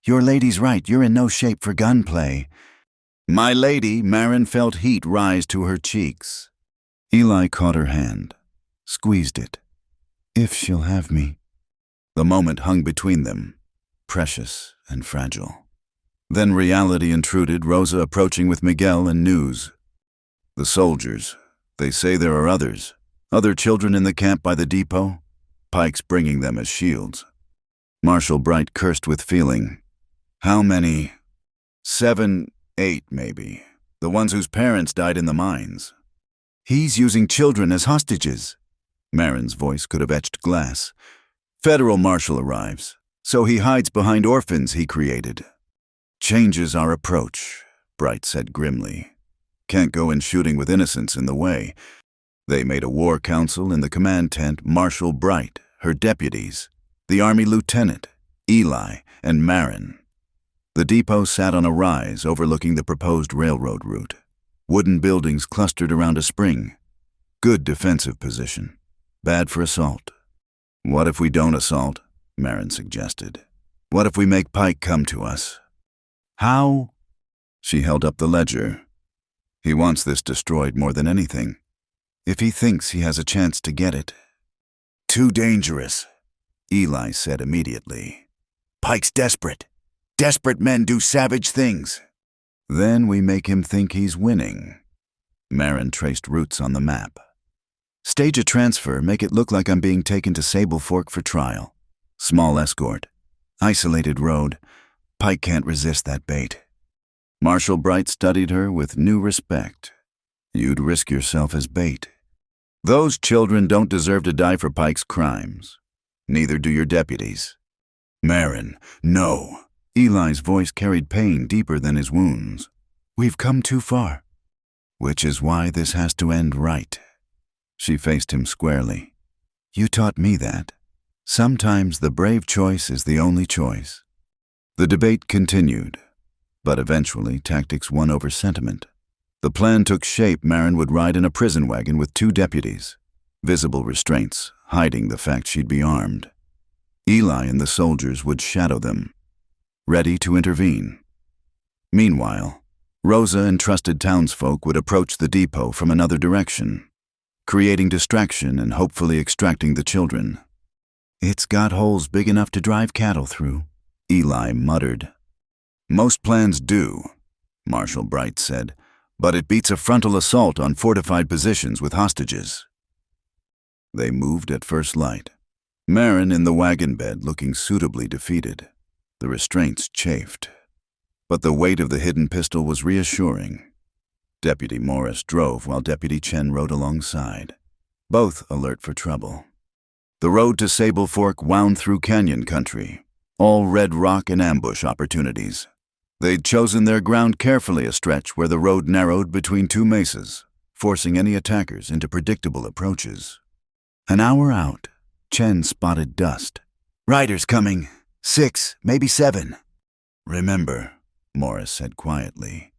Your lady's right, you're in no shape for gunplay." "My lady," Marin felt heat rise to her cheeks. Eli caught her hand, squeezed it. "If she'll have me." The moment hung between them, precious and fragile. Then reality intruded, Rosa approaching with Miguel and news. "The soldiers. They say there are others. Other children in the camp by the depot. Pike's bringing them as shields." Marshal Bright cursed with feeling. "How many?" 7, 8, maybe. The ones whose parents died in the mines." "He's using children as hostages." Marin's voice could have etched glass. "Federal marshal arrives, so he hides behind orphans he created." "Changes our approach," Bright said grimly. "Can't go in shooting with innocents in the way." They made a war council in the command tent. Marshal Bright, her deputies, the Army lieutenant, Eli, and Marin. The depot sat on a rise overlooking the proposed railroad route. Wooden buildings clustered around a spring. Good defensive position. Bad for assault. "What if we don't assault?" Marin suggested. "What if we make Pike come to us?" "How?" She held up the ledger. "He wants this destroyed more than anything. If he thinks he has a chance to get it." "Too dangerous," Eli said immediately. "Pike's desperate. Desperate men do savage things." "Then we make him think he's winning." Marin traced routes on the map. "Stage a transfer, make it look like I'm being taken to Sable Fork for trial. Small escort. Isolated road. Pike can't resist that bait." Marshal Bright studied her with new respect. "You'd risk yourself as bait. Those children don't deserve to die for Pike's crimes. Neither do your deputies." "Marin, no." Eli's voice carried pain deeper than his wounds. "We've come too far." "Which is why this has to end right." She faced him squarely. "You taught me that. Sometimes the brave choice is the only choice." The debate continued, but eventually tactics won over sentiment. The plan took shape. Marin would ride in a prison wagon with 2 deputies, visible restraints hiding the fact she'd be armed. Eli and the soldiers would shadow them, ready to intervene. Meanwhile, Rosa and trusted townsfolk would approach the depot from another direction, creating distraction and hopefully extracting the children. "It's got holes big enough to drive cattle through," Eli muttered. "Most plans do," Marshal Bright said, "but it beats a frontal assault on fortified positions with hostages." They moved at first light, Marin in the wagon bed looking suitably defeated. The restraints chafed, but the weight of the hidden pistol was reassuring. Deputy Morris drove while Deputy Chen rode alongside, both alert for trouble. The road to Sable Fork wound through canyon country, all red rock and ambush opportunities. They'd chosen their ground carefully, a stretch where the road narrowed between 2 mesas, forcing any attackers into predictable approaches. An hour out, Chen spotted dust. "Riders coming. 6, maybe 7. "Remember," Morris said quietly,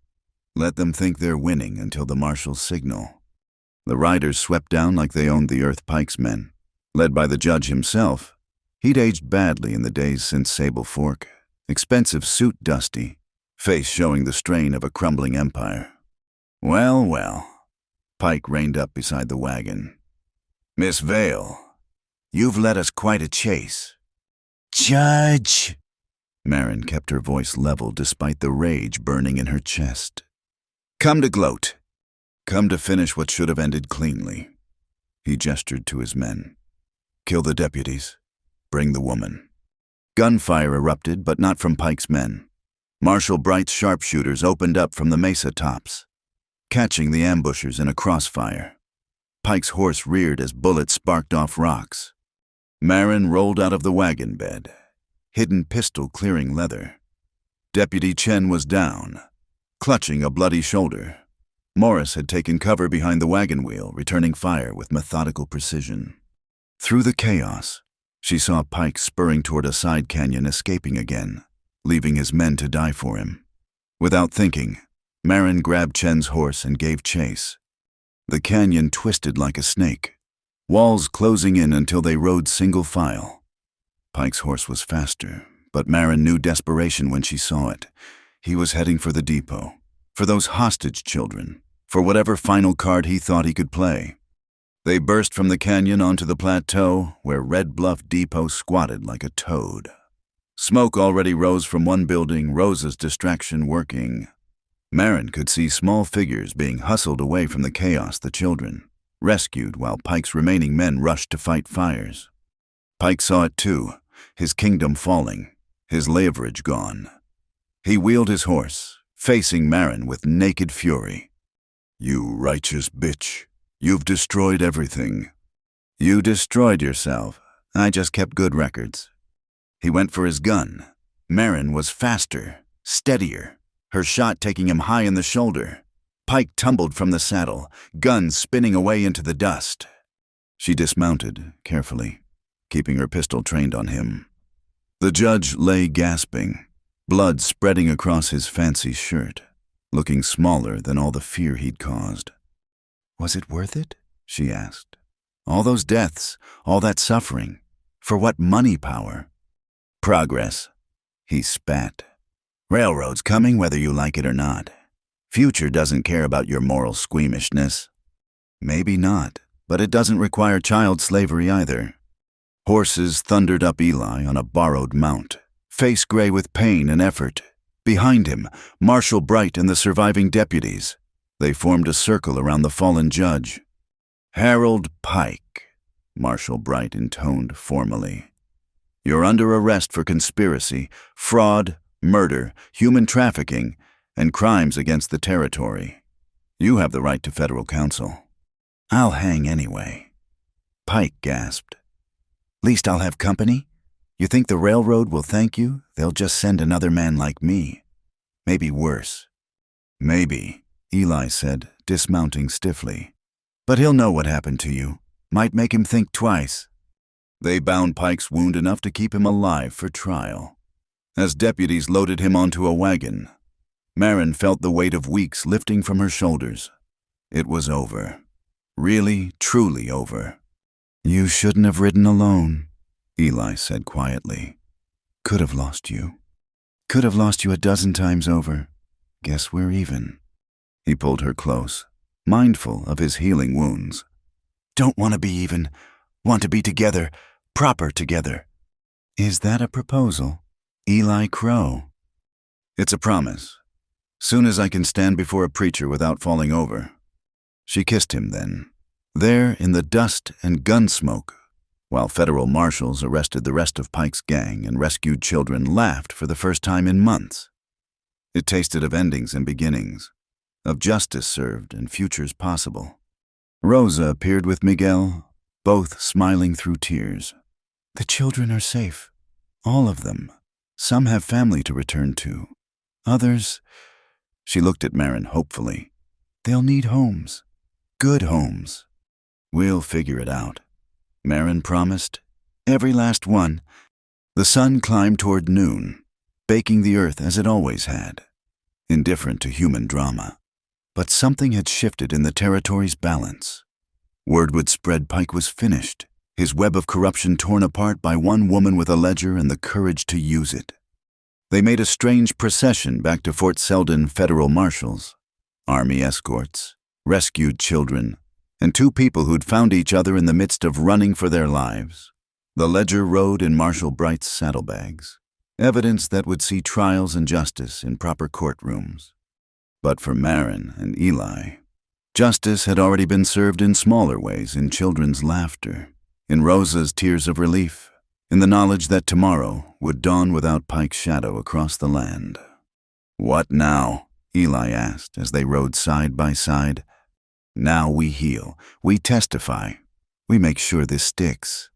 "let them think they're winning until the marshal's signal." The riders swept down like they owned the earth. Pike's men, led by the judge himself. He'd aged badly in the days since Sable Fork. Expensive suit dusty, face showing the strain of a crumbling empire. "Well, well." Pike reined up beside the wagon. "Miss Vale, you've led us quite a chase." "Judge!" Marin kept her voice level despite the rage burning in her chest. Come to gloat. Come to finish what should have ended cleanly. He gestured to his men. Kill the deputies. Bring the woman. Gunfire erupted, but not from Pike's men. Marshal Bright's sharpshooters opened up from the mesa tops, catching the ambushers in a crossfire. Pike's horse reared as bullets sparked off rocks. Marin rolled out of the wagon bed, hidden pistol clearing leather. Deputy Chen was down, clutching a bloody shoulder. Morris had taken cover behind the wagon wheel, returning fire with methodical precision. Through the chaos, she saw Pike spurring toward a side canyon, escaping again, leaving his men to die for him. Without thinking, Marin grabbed Chen's horse and gave chase. The canyon twisted like a snake, walls closing in until they rode single file. Pike's horse was faster, but Marin knew desperation when she saw it. He was heading for the depot, for those hostage children, for whatever final card he thought he could play. They burst from the canyon onto the plateau, where Red Bluff Depot squatted like a toad. Smoke already rose from one building, Rosa's distraction working. Marin could see small figures being hustled away from the chaos, the children, rescued while Pike's remaining men rushed to fight fires. Pike saw it too, his kingdom falling, his leverage gone. He wheeled his horse, facing Marin with naked fury. You righteous bitch, you've destroyed everything. You destroyed yourself. I just kept good records. He went for his gun. Marin was faster, steadier, her shot taking him high in the shoulder. Pike tumbled from the saddle, gun spinning away into the dust. She dismounted, carefully, keeping her pistol trained on him. The judge lay gasping, blood spreading across his fancy shirt, looking smaller than all the fear he'd caused. Was it worth it? She asked. All those deaths, all that suffering, for what money power? Progress, he spat. Railroad's coming whether you like it or not. Future doesn't care about your moral squeamishness. Maybe not, but it doesn't require child slavery either. Horses thundered up Eli on a borrowed mount, face gray with pain and effort. Behind him, Marshal Bright and the surviving deputies. They formed a circle around the fallen judge. Harold Pike, Marshal Bright intoned formally. You're under arrest for conspiracy, fraud, murder, human trafficking, and crimes against the territory. You have the right to federal counsel. I'll hang anyway. Pike gasped. Least I'll have company? You think the railroad will thank you? They'll just send another man like me. Maybe worse. Maybe, Eli said, dismounting stiffly. But he'll know what happened to you. Might make him think twice. They bound Pike's wound enough to keep him alive for trial. As deputies loaded him onto a wagon, Marin felt the weight of weeks lifting from her shoulders. It was over. Really, truly over. You shouldn't have ridden alone, Eli said quietly. Could have lost you. Could have lost you a dozen times over. Guess we're even. He pulled her close, mindful of his healing wounds. Don't want to be even. Want to be together, proper together. Is that a proposal? Eli Crow. It's a promise. Soon as I can stand before a preacher without falling over. She kissed him then, there in the dust and gun smoke, while federal marshals arrested the rest of Pike's gang and rescued children laughed for the first time in months. It tasted of endings and beginnings, of justice served and futures possible. Rosa appeared with Miguel, both smiling through tears. The children are safe, all of them. Some have family to return to. Others, she looked at Marin hopefully. They'll need homes, good homes. We'll figure it out, Marin promised. Every last one. The sun climbed toward noon, baking the earth as it always had, indifferent to human drama. But something had shifted in the territory's balance. Word would spread Pike was finished, his web of corruption torn apart by one woman with a ledger and the courage to use it. They made a strange procession back to Fort Selden federal marshals, army escorts, rescued children, and two people who'd found each other in the midst of running for their lives. The ledger rode in Marshal Bright's saddlebags. Evidence that would see trials and justice in proper courtrooms. But for Marin and Eli, justice had already been served in smaller ways, in children's laughter, in Rosa's tears of relief, in the knowledge that tomorrow would dawn without Pike's shadow across the land. "What now?" Eli asked as they rode side by side. "Now we heal, we testify, we make sure this sticks."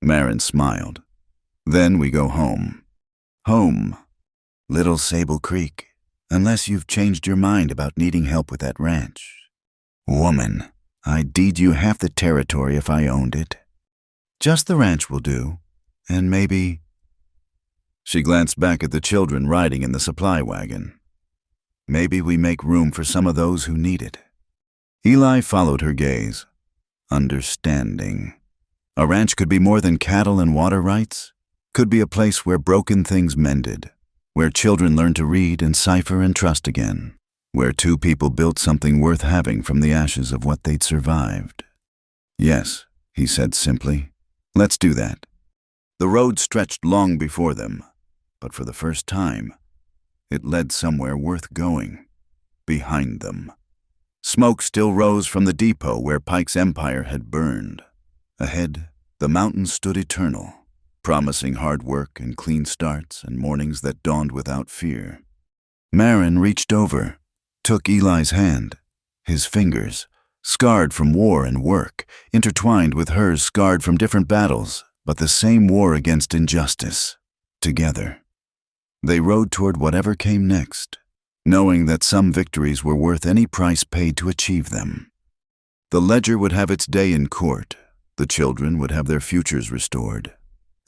Marin smiled. "Then we go home." Home. Little Sable Creek, unless you've changed your mind about needing help with that ranch. "Woman, I'd deed you half the territory if I owned it." "Just the ranch will do, and maybe—" She glanced back at the children riding in the supply wagon. "Maybe we make room for some of those who need it." Eli followed her gaze. Understanding. A ranch could be more than cattle and water rights. Could be a place where broken things mended, where children learned to read and cipher and trust again, where two people built something worth having from the ashes of what they'd survived. "Yes," he said simply. "Let's do that." The road stretched long before them, but for the first time, it led somewhere worth going. Behind them. Smoke still rose from the depot where Pike's empire had burned. Ahead, the mountains stood eternal, promising hard work and clean starts and mornings that dawned without fear. Marin reached over, took Eli's hand, his fingers, scarred from war and work, intertwined with hers scarred from different battles, but the same war against injustice. Together. They rode toward whatever came next, knowing that some victories were worth any price paid to achieve them. The ledger would have its day in court, the children would have their futures restored,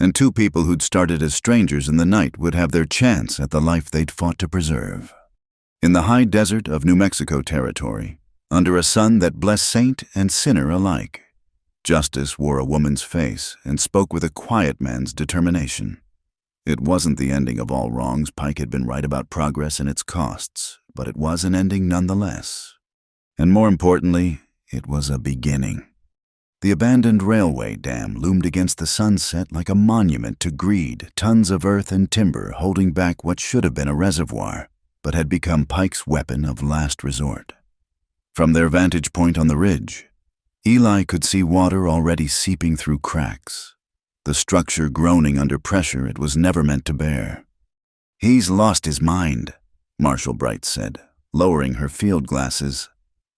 and two people who'd started as strangers in the night would have their chance at the life they'd fought to preserve. In the high desert of New Mexico territory, under a sun that blessed saint and sinner alike, justice wore a woman's face and spoke with a quiet man's determination. It wasn't the ending of all wrongs. Pike had been right about progress and its costs, but it was an ending nonetheless. And more importantly, it was a beginning. The abandoned railway dam loomed against the sunset like a monument to greed, tons of earth and timber holding back what should have been a reservoir, but had become Pike's weapon of last resort. From their vantage point on the ridge, Eli could see water already seeping through cracks, the structure groaning under pressure it was never meant to bear. "He's lost his mind," Marshall Bright said, lowering her field glasses.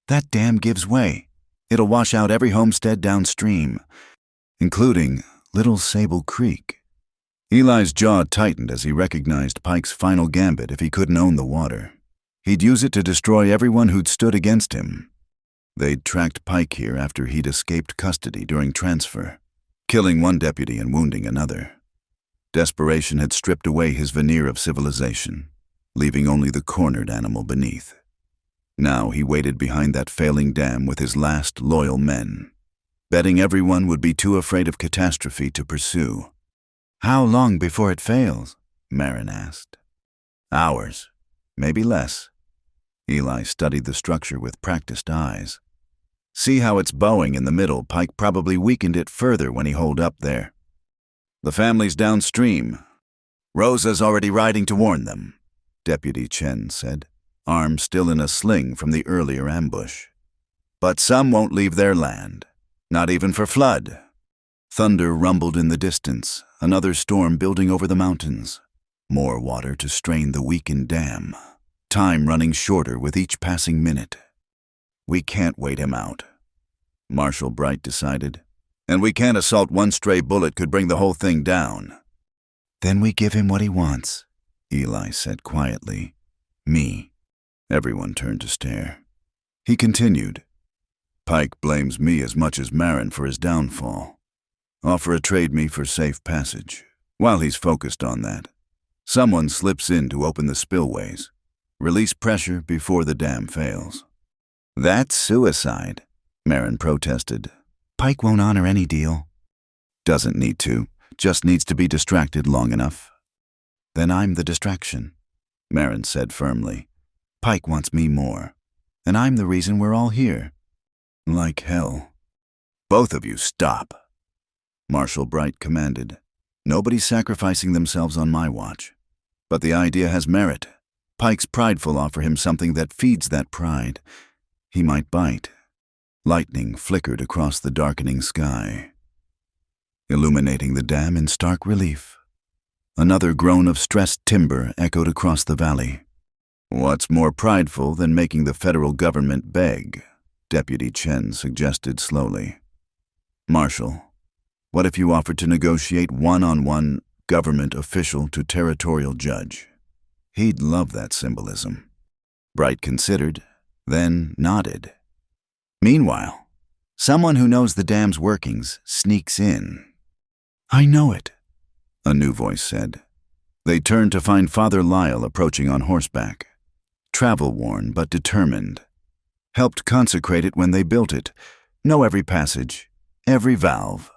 "That dam gives way. It'll wash out every homestead downstream, including Little Sable Creek." Eli's jaw tightened as he recognized Pike's final gambit if he couldn't own the water. He'd use it to destroy everyone who'd stood against him. They'd tracked Pike here after he'd escaped custody during transfer, killing one deputy and wounding another. Desperation had stripped away his veneer of civilization, leaving only the cornered animal beneath. Now he waited behind that failing dam with his last loyal men, betting everyone would be too afraid of catastrophe to pursue. "How long before it fails?" Marin asked. "Hours, maybe less." Eli studied the structure with practiced eyes. "See how it's bowing in the middle. Pike probably weakened it further when he holed up there. The family's downstream. Rosa's already riding to warn them," Deputy Chen said, arm still in a sling from the earlier ambush. "But some won't leave their land, not even for flood." Thunder rumbled in the distance, another storm building over the mountains. More water to strain the weakened dam, time running shorter with each passing minute. "We can't wait him out," Marshall Bright decided. "And we can't assault one stray bullet could bring the whole thing down." "Then we give him what he wants," Eli said quietly. "Me." Everyone turned to stare. He continued. "Pike blames me as much as Marin for his downfall. Offer a trade me for safe passage. While he's focused on that, someone slips in to open the spillways, release pressure before the dam fails." "That's suicide," Marin protested. "Pike won't honor any deal." "Doesn't need to, just needs to be distracted long enough." "Then I'm the distraction," Marin said firmly. "Pike wants me more, and I'm the reason we're all here." "Like hell." "Both of you stop," Marshall Bright commanded. Nobody's sacrificing themselves on my watch. But the idea has merit. Pike's prideful offer him something that feeds that pride. He might bite. Lightning flickered across the darkening sky, illuminating the dam in stark relief. Another groan of stressed timber echoed across the valley. What's more prideful than making the federal government beg? Deputy Chen suggested slowly. Marshal, what if you offered to negotiate one-on-one government official to territorial judge? He'd love that symbolism. Bright considered, then nodded. Meanwhile, someone who knows the dam's workings sneaks in. I know it, a new voice said. They turned to find Father Lyle approaching on horseback, travel-worn but determined. Helped consecrate it when they built it. Know every passage, every valve.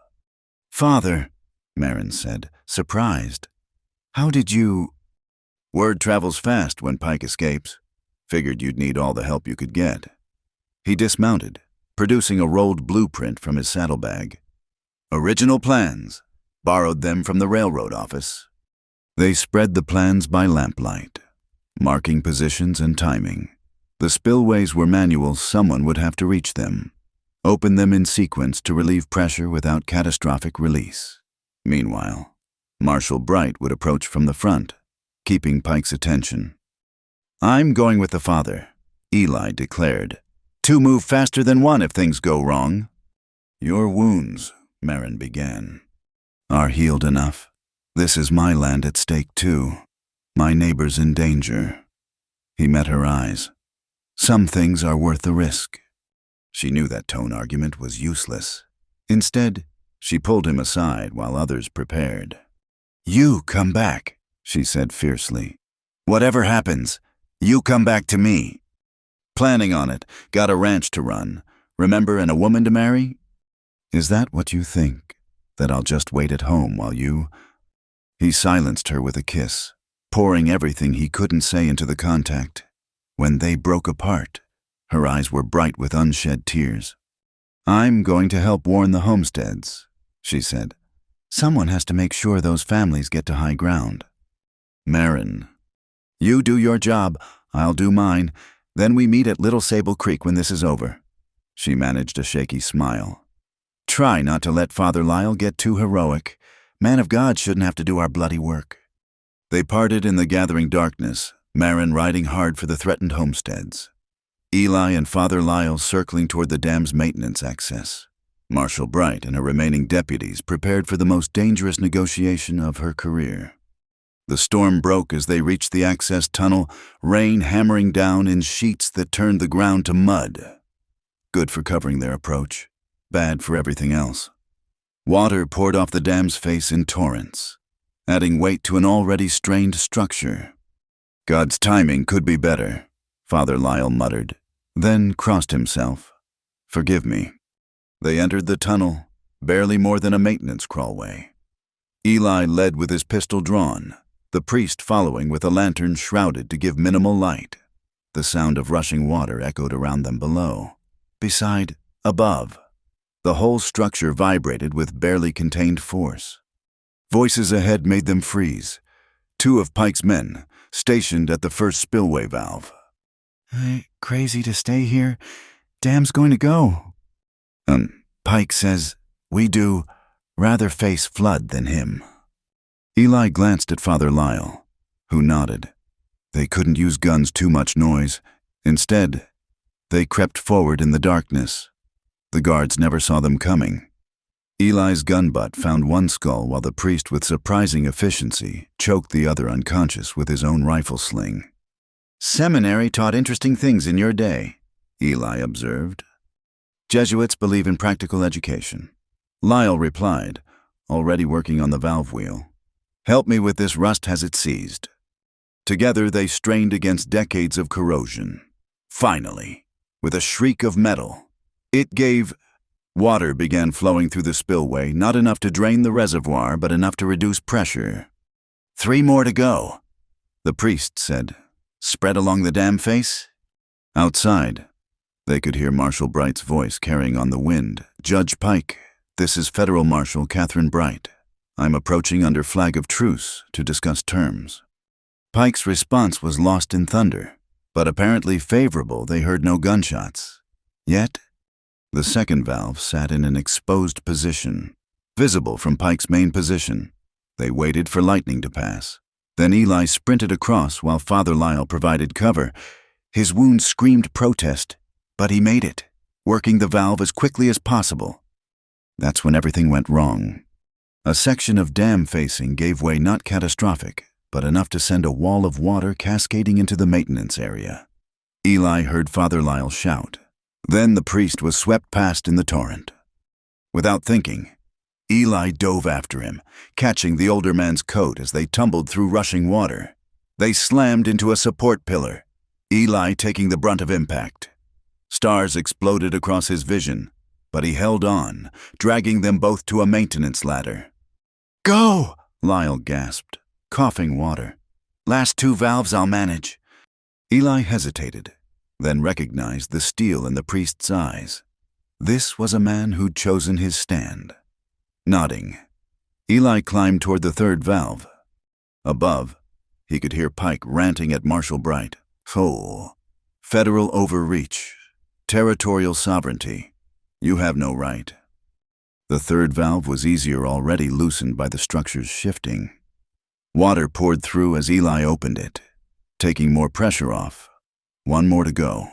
Father, Marin said, surprised. How did you... Word travels fast when Pike escapes. Figured you'd need all the help you could get. He dismounted, producing a rolled blueprint from his saddlebag. Original plans. Borrowed them from the railroad office. They spread the plans by lamplight, marking positions and timing. The spillways were manual, someone would have to reach them. Open them in sequence to relieve pressure without catastrophic release. Meanwhile, Marshal Bright would approach from the front, keeping Pike's attention. I'm going with the father, Eli declared. Two move faster than one if things go wrong. Your wounds, Marin began, are healed enough. This is my land at stake too. My neighbors in danger. He met her eyes. Some things are worth the risk. She knew that tone argument was useless. Instead, she pulled him aside while others prepared. You come back, she said fiercely. Whatever happens, you come back to me. Planning on it. Got a ranch to run. Remember, and a woman to marry? Is that what you think? That I'll just wait at home while you... He silenced her with a kiss, pouring everything he couldn't say into the contact. When they broke apart, her eyes were bright with unshed tears. I'm going to help warn the homesteads, she said. Someone has to make sure those families get to high ground. Marin, you do your job, I'll do mine. Then we meet at Little Sable Creek when this is over. She managed a shaky smile. Try not to let Father Lyle get too heroic. Man of God shouldn't have to do our bloody work. They parted in the gathering darkness, Marin riding hard for the threatened homesteads. Eli and Father Lyle circling toward the dam's maintenance access. Marshal Bright and her remaining deputies prepared for the most dangerous negotiation of her career. The storm broke as they reached the access tunnel, rain hammering down in sheets that turned the ground to mud. Good for covering their approach, bad for everything else. Water poured off the dam's face in torrents, adding weight to an already strained structure. God's timing could be better, Father Lyle muttered, then crossed himself. Forgive me. They entered the tunnel, barely more than a maintenance crawlway. Eli led with his pistol drawn, the priest following with a lantern shrouded to give minimal light. The sound of rushing water echoed around them below. Beside, above, the whole structure vibrated with barely contained force. Voices ahead made them freeze. Two of Pike's men, stationed at the first spillway valve. Crazy to stay here? Dam's going to go. Pike says, we do rather face flood than him. Eli glanced at Father Lyle, who nodded. They couldn't use guns too much noise. Instead, they crept forward in the darkness. The guards never saw them coming. Eli's gun butt found one skull while the priest with surprising efficiency choked the other unconscious with his own rifle sling. Seminary taught interesting things in your day, Eli observed. Jesuits believe in practical education. Lyle replied, already working on the valve wheel. Help me with this, rust has it seized. Together they strained against decades of corrosion. Finally, with a shriek of metal, it gave. Water began flowing through the spillway, not enough to drain the reservoir, but enough to reduce pressure. 3 more to go, the priest said. Spread along the dam face? Outside, they could hear Marshal Bright's voice carrying on the wind. Judge Pike, this is Federal Marshal Catherine Bright. I'm approaching under flag of truce to discuss terms. Pike's response was lost in thunder, but apparently favorable. They heard no gunshots. Yet, the second valve sat in an exposed position, visible from Pike's main position. They waited for lightning to pass. Then Eli sprinted across while Father Lyle provided cover. His wound screamed protest, but he made it, working the valve as quickly as possible. That's when everything went wrong. A section of dam facing gave way, not catastrophic, but enough to send a wall of water cascading into the maintenance area. Eli heard Father Lyle shout. Then the priest was swept past in the torrent. Without thinking, Eli dove after him, catching the older man's coat as they tumbled through rushing water. They slammed into a support pillar, Eli taking the brunt of impact. Stars exploded across his vision, but he held on, dragging them both to a maintenance ladder. "Go!" Lyle gasped, coughing water. "Last 2 valves I'll manage." Eli hesitated, then recognized the steel in the priest's eyes. This was a man who'd chosen his stand. Nodding, Eli climbed toward the 3rd valve. Above, he could hear Pike ranting at Marshal Bright. "Oh, federal overreach, territorial sovereignty. You have no right." The 3rd valve was easier, already loosened by the structure's shifting. Water poured through as Eli opened it, taking more pressure off. 1 more to go,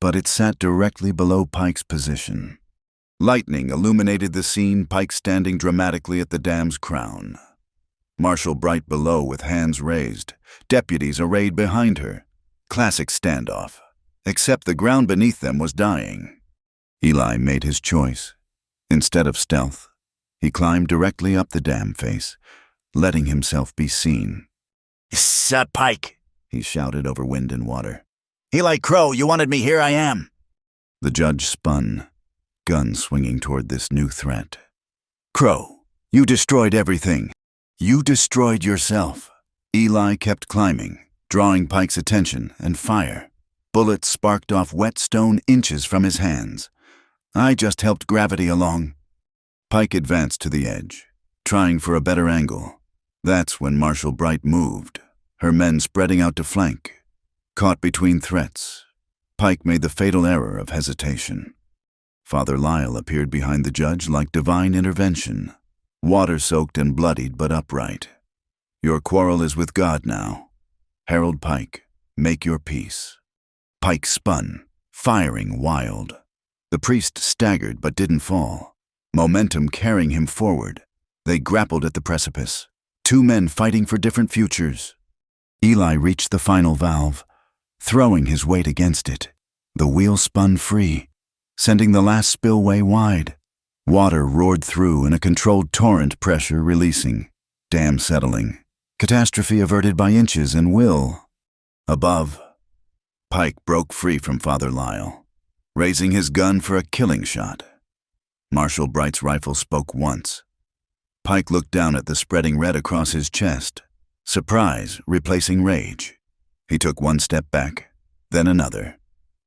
but it sat directly below Pike's position. Lightning illuminated the scene, Pike standing dramatically at the dam's crown. Marshal Bright below with hands raised, deputies arrayed behind her. Classic standoff, except the ground beneath them was dying. Eli made his choice. Instead of stealth, he climbed directly up the dam face, letting himself be seen. "Sup, Pike?" he shouted over wind and water. "Eli Crow, you wanted me, here I am." The judge spun, gun swinging toward this new threat. "Crow, you destroyed everything. You destroyed yourself." Eli kept climbing, drawing Pike's attention, and fire. Bullets sparked off wet stone inches from his hands. "I just helped gravity along." Pike advanced to the edge, trying for a better angle. That's when Marshal Bright moved, her men spreading out to flank. Caught between threats, Pike made the fatal error of hesitation. Father Lyle appeared behind the judge like divine intervention, water-soaked and bloodied but upright. "Your quarrel is with God now. Harold Pike, make your peace." Pike spun, firing wild. The priest staggered but didn't fall, momentum carrying him forward. They grappled at the precipice, 2 men fighting for different futures. Eli reached the final valve, throwing his weight against it. The wheel spun free, sending the last spillway wide. Water roared through in a controlled torrent, pressure releasing, dam settling. Catastrophe averted by inches and will. Above, Pike broke free from Father Lyle, raising his gun for a killing shot. Marshal Bright's rifle spoke once. Pike looked down at the spreading red across his chest, surprise replacing rage. He took 1 step back, then another,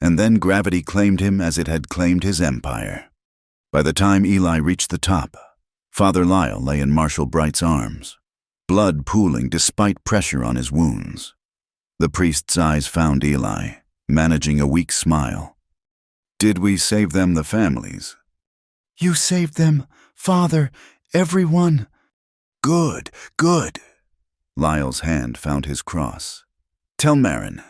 and then gravity claimed him as it had claimed his empire. By the time Eli reached the top, Father Lyle lay in Marshal Bright's arms, blood pooling despite pressure on his wounds. The priest's eyes found Eli, managing a weak smile. "Did we save them, the families?" "You saved them, Father, everyone." "Good, good." Lyle's hand found his cross. "Tell Marin.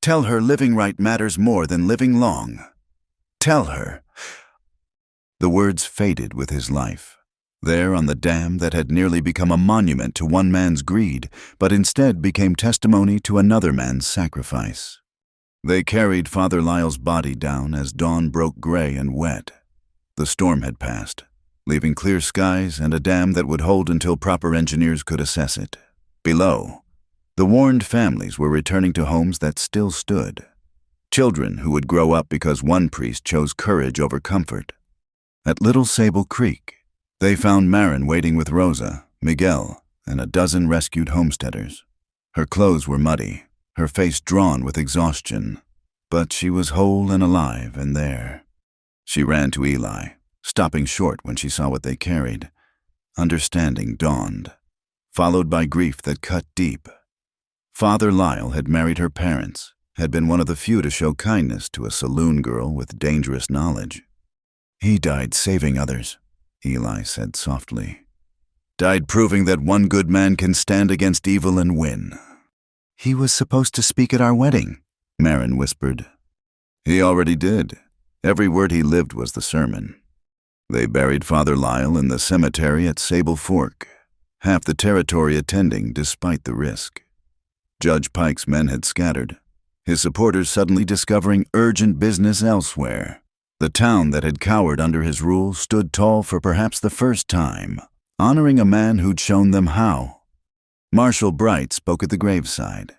Tell her living right matters more than living long. Tell her." The words faded with his life. There on the dam that had nearly become a monument to one man's greed, but instead became testimony to another man's sacrifice. They carried Father Lyle's body down as dawn broke gray and wet. The storm had passed, leaving clear skies and a dam that would hold until proper engineers could assess it. Below, the warned families were returning to homes that still stood. Children who would grow up because one priest chose courage over comfort. At Little Sable Creek, they found Marin waiting with Rosa, Miguel, and a dozen rescued homesteaders. Her clothes were muddy, her face drawn with exhaustion, but she was whole and alive and there. She ran to Eli, stopping short when she saw what they carried. understanding dawned, followed by grief that cut deep. Father Lyle had married her parents, had been one of the few to show kindness to a saloon girl with dangerous knowledge. "He died saving others," Eli said softly. "Died proving that one good man can stand against evil and win." "He was supposed to speak at our wedding," Marin whispered. "He already did. Every word he lived was the sermon." They buried Father Lyle in the cemetery at Sable Fork, half the territory attending despite the risk. Judge Pike's men had scattered, his supporters suddenly discovering urgent business elsewhere. The town that had cowered under his rule stood tall for perhaps the first time, honoring a man who'd shown them how. Marshal Bright spoke at the graveside.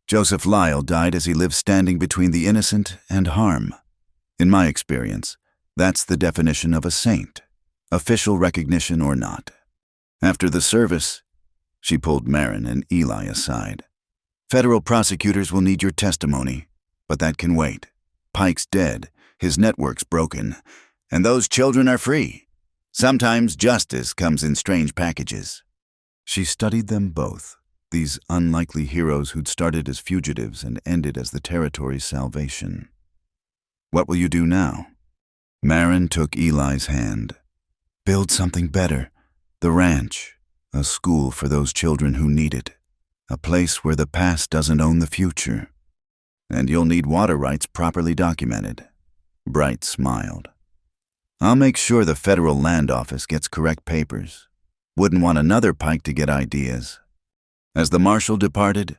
Joseph Lyle died as he lived standing between the innocent and harm. In my experience, that's the definition of a saint, official recognition or not. After the service, she pulled Marin and Eli aside. "Federal prosecutors will need your testimony, but that can wait. Pike's dead, his network's broken, and those children are free. Sometimes justice comes in strange packages." She studied them both, these unlikely heroes who'd started as fugitives and ended as the territory's salvation. "What will you do now?" Marin took Eli's hand. "Build something better. The ranch, a school for those children who need it. A place where the past doesn't own the future. And you'll need water rights properly documented." Bright smiled. "I'll make sure the Federal Land Office gets correct papers. Wouldn't want another Pike to get ideas." As the marshal departed,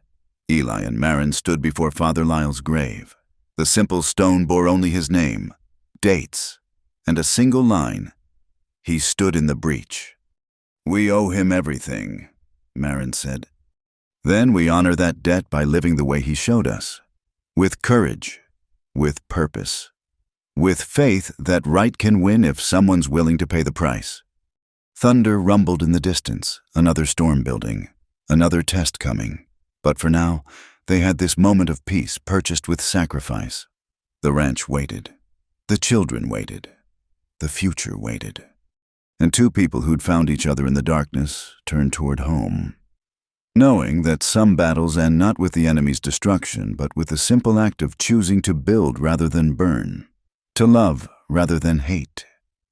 Eli and Marin stood before Father Lyle's grave. The simple stone bore only his name, dates, and a single line: "He stood in the breach." "We owe him everything," Marin said. "Then we honor that debt by living the way he showed us, with courage, with purpose, with faith that right can win if someone's willing to pay the price." Thunder rumbled in the distance, another storm building, another test coming. But for now, they had this moment of peace purchased with sacrifice. The ranch waited. The children waited. The future waited. And two people who'd found each other in the darkness turned toward home, knowing that some battles end not with the enemy's destruction, but with the simple act of choosing to build rather than burn, to love rather than hate.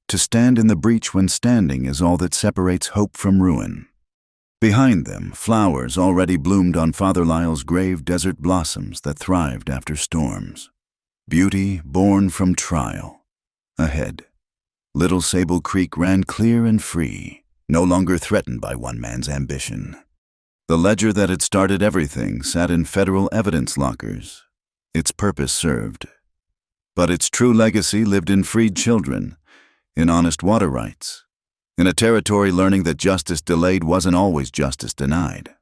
To stand in the breach when standing is all that separates hope from ruin. Behind them, flowers already bloomed on Father Lyle's grave, desert blossoms that thrived after storms. Beauty born from trial. Ahead, Little Sable Creek ran clear and free, no longer threatened by one man's ambition. The ledger that had started everything sat in federal evidence lockers. Its purpose served. But its true legacy lived in freed children, in honest water rights, in a territory learning that justice delayed wasn't always justice denied,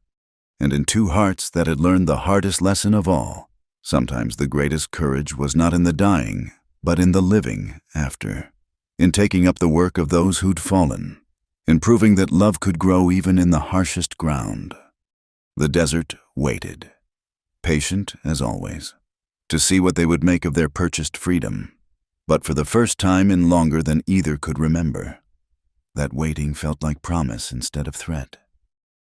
and in two hearts that had learned the hardest lesson of all. Sometimes the greatest courage was not in the dying, but in the living after, in taking up the work of those who'd fallen, in proving that love could grow even in the harshest ground. The desert waited, patient as always, to see what they would make of their purchased freedom. But for the first time in longer than either could remember, that waiting felt like promise instead of threat.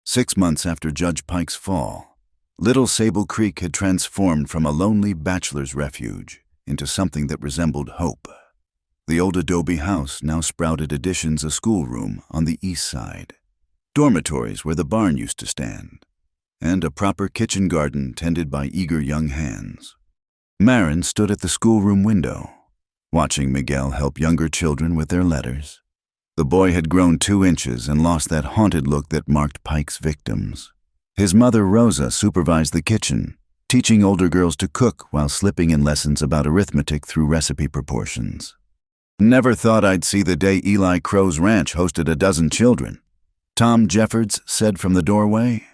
6 months after Judge Pike's fall, Little Sable Creek had transformed from a lonely bachelor's refuge into something that resembled hope. The old adobe house now sprouted additions, a schoolroom on the east side, dormitories where the barn used to stand, and a proper kitchen garden tended by eager young hands. Marin stood at the schoolroom window, watching Miguel help younger children with their letters. The boy had grown 2 inches and lost that haunted look that marked Pike's victims. His mother, Rosa, supervised the kitchen, teaching older girls to cook while slipping in lessons about arithmetic through recipe proportions. "Never thought I'd see the day Eli Crow's ranch hosted a dozen children," Tom Jeffords said from the doorway.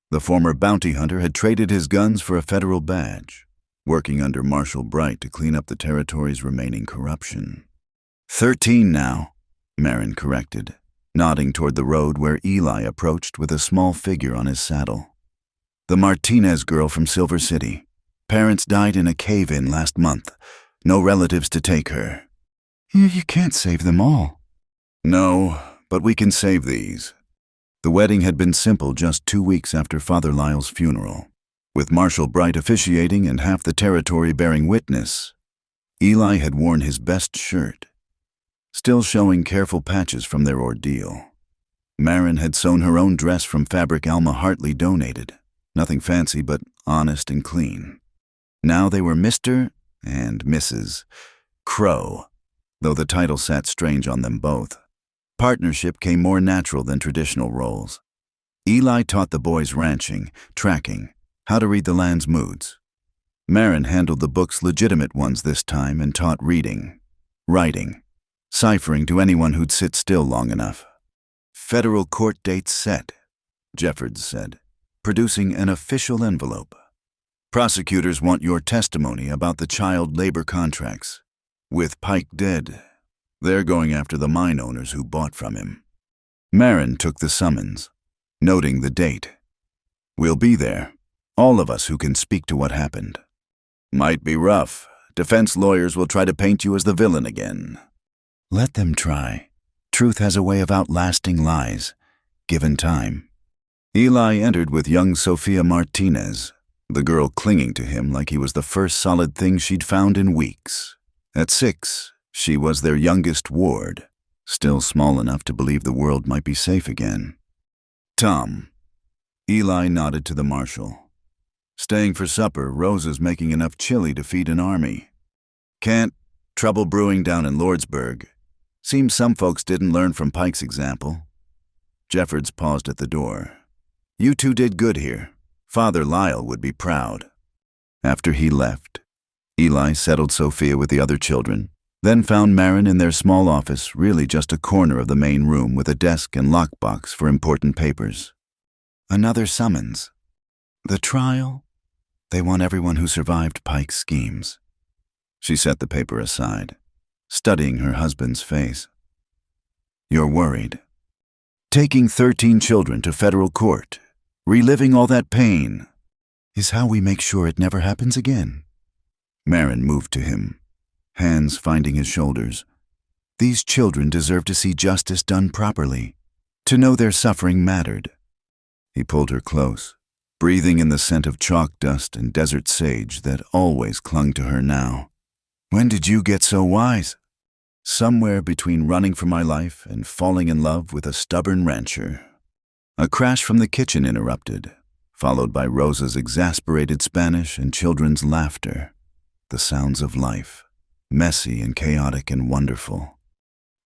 The former bounty hunter had traded his guns for a federal badge, working under Marshal Bright to clean up the territory's remaining corruption. 13 now, Marin corrected, nodding toward the road where Eli approached with a small figure on his saddle. "The Martinez girl from Silver City. Parents died in a cave-in last month. No relatives to take her." "You can't save them all." "No, but we can save these. The wedding had been simple just 2 weeks after Father Lyle's funeral. With Marshal Bright officiating and half the territory bearing witness, Eli had worn his best shirt, still showing careful patches from their ordeal. Marin had sewn her own dress from fabric Alma Hartley donated. Nothing fancy, but honest and clean. Now they were Mr. and Mrs. Crow, though the title sat strange on them both. Partnership came more natural than traditional roles. Eli taught the boys ranching, tracking, how to read the land's moods. Marin handled the book's legitimate ones this time and taught reading, writing, ciphering to anyone who'd sit still long enough. Federal court dates set, Jeffords said, producing an official envelope. Prosecutors want your testimony about the child labor contracts. With Pike dead, they're going after the mine owners who bought from him. Marin took the summons, noting the date. We'll be there, all of us who can speak to what happened. Might be rough. Defense lawyers will try to paint you as the villain again. Let them try. Truth has a way of outlasting lies, given time. Eli entered with young Sophia Martinez, the girl clinging to him like he was the first solid thing she'd found in weeks. At 6, she was their youngest ward, still small enough to believe the world might be safe again. Tom. Eli nodded to the marshal. Staying for supper, Rosa's making enough chili to feed an army. Can't. Trouble brewing down in Lordsburg. Seems some folks didn't learn from Pike's example. Jeffords paused at the door. You two did good here. Father Lyle would be proud. After he left, Eli settled Sophia with the other children, then found Marin in their small office, really just a corner of the main room with a desk and lockbox for important papers. Another summons. The trial? They want everyone who survived Pike's schemes. She set the paper aside, studying her husband's face. You're worried. Taking 13 children to federal court, reliving all that pain, is how we make sure it never happens again. Marin moved to him, hands finding his shoulders. These children deserve to see justice done properly, to know their suffering mattered. He pulled her close, breathing in the scent of chalk dust and desert sage that always clung to her now. When did you get so wise? Somewhere between running for my life and falling in love with a stubborn rancher. A crash from the kitchen interrupted, followed by Rosa's exasperated Spanish and children's laughter. The sounds of life, messy and chaotic and wonderful.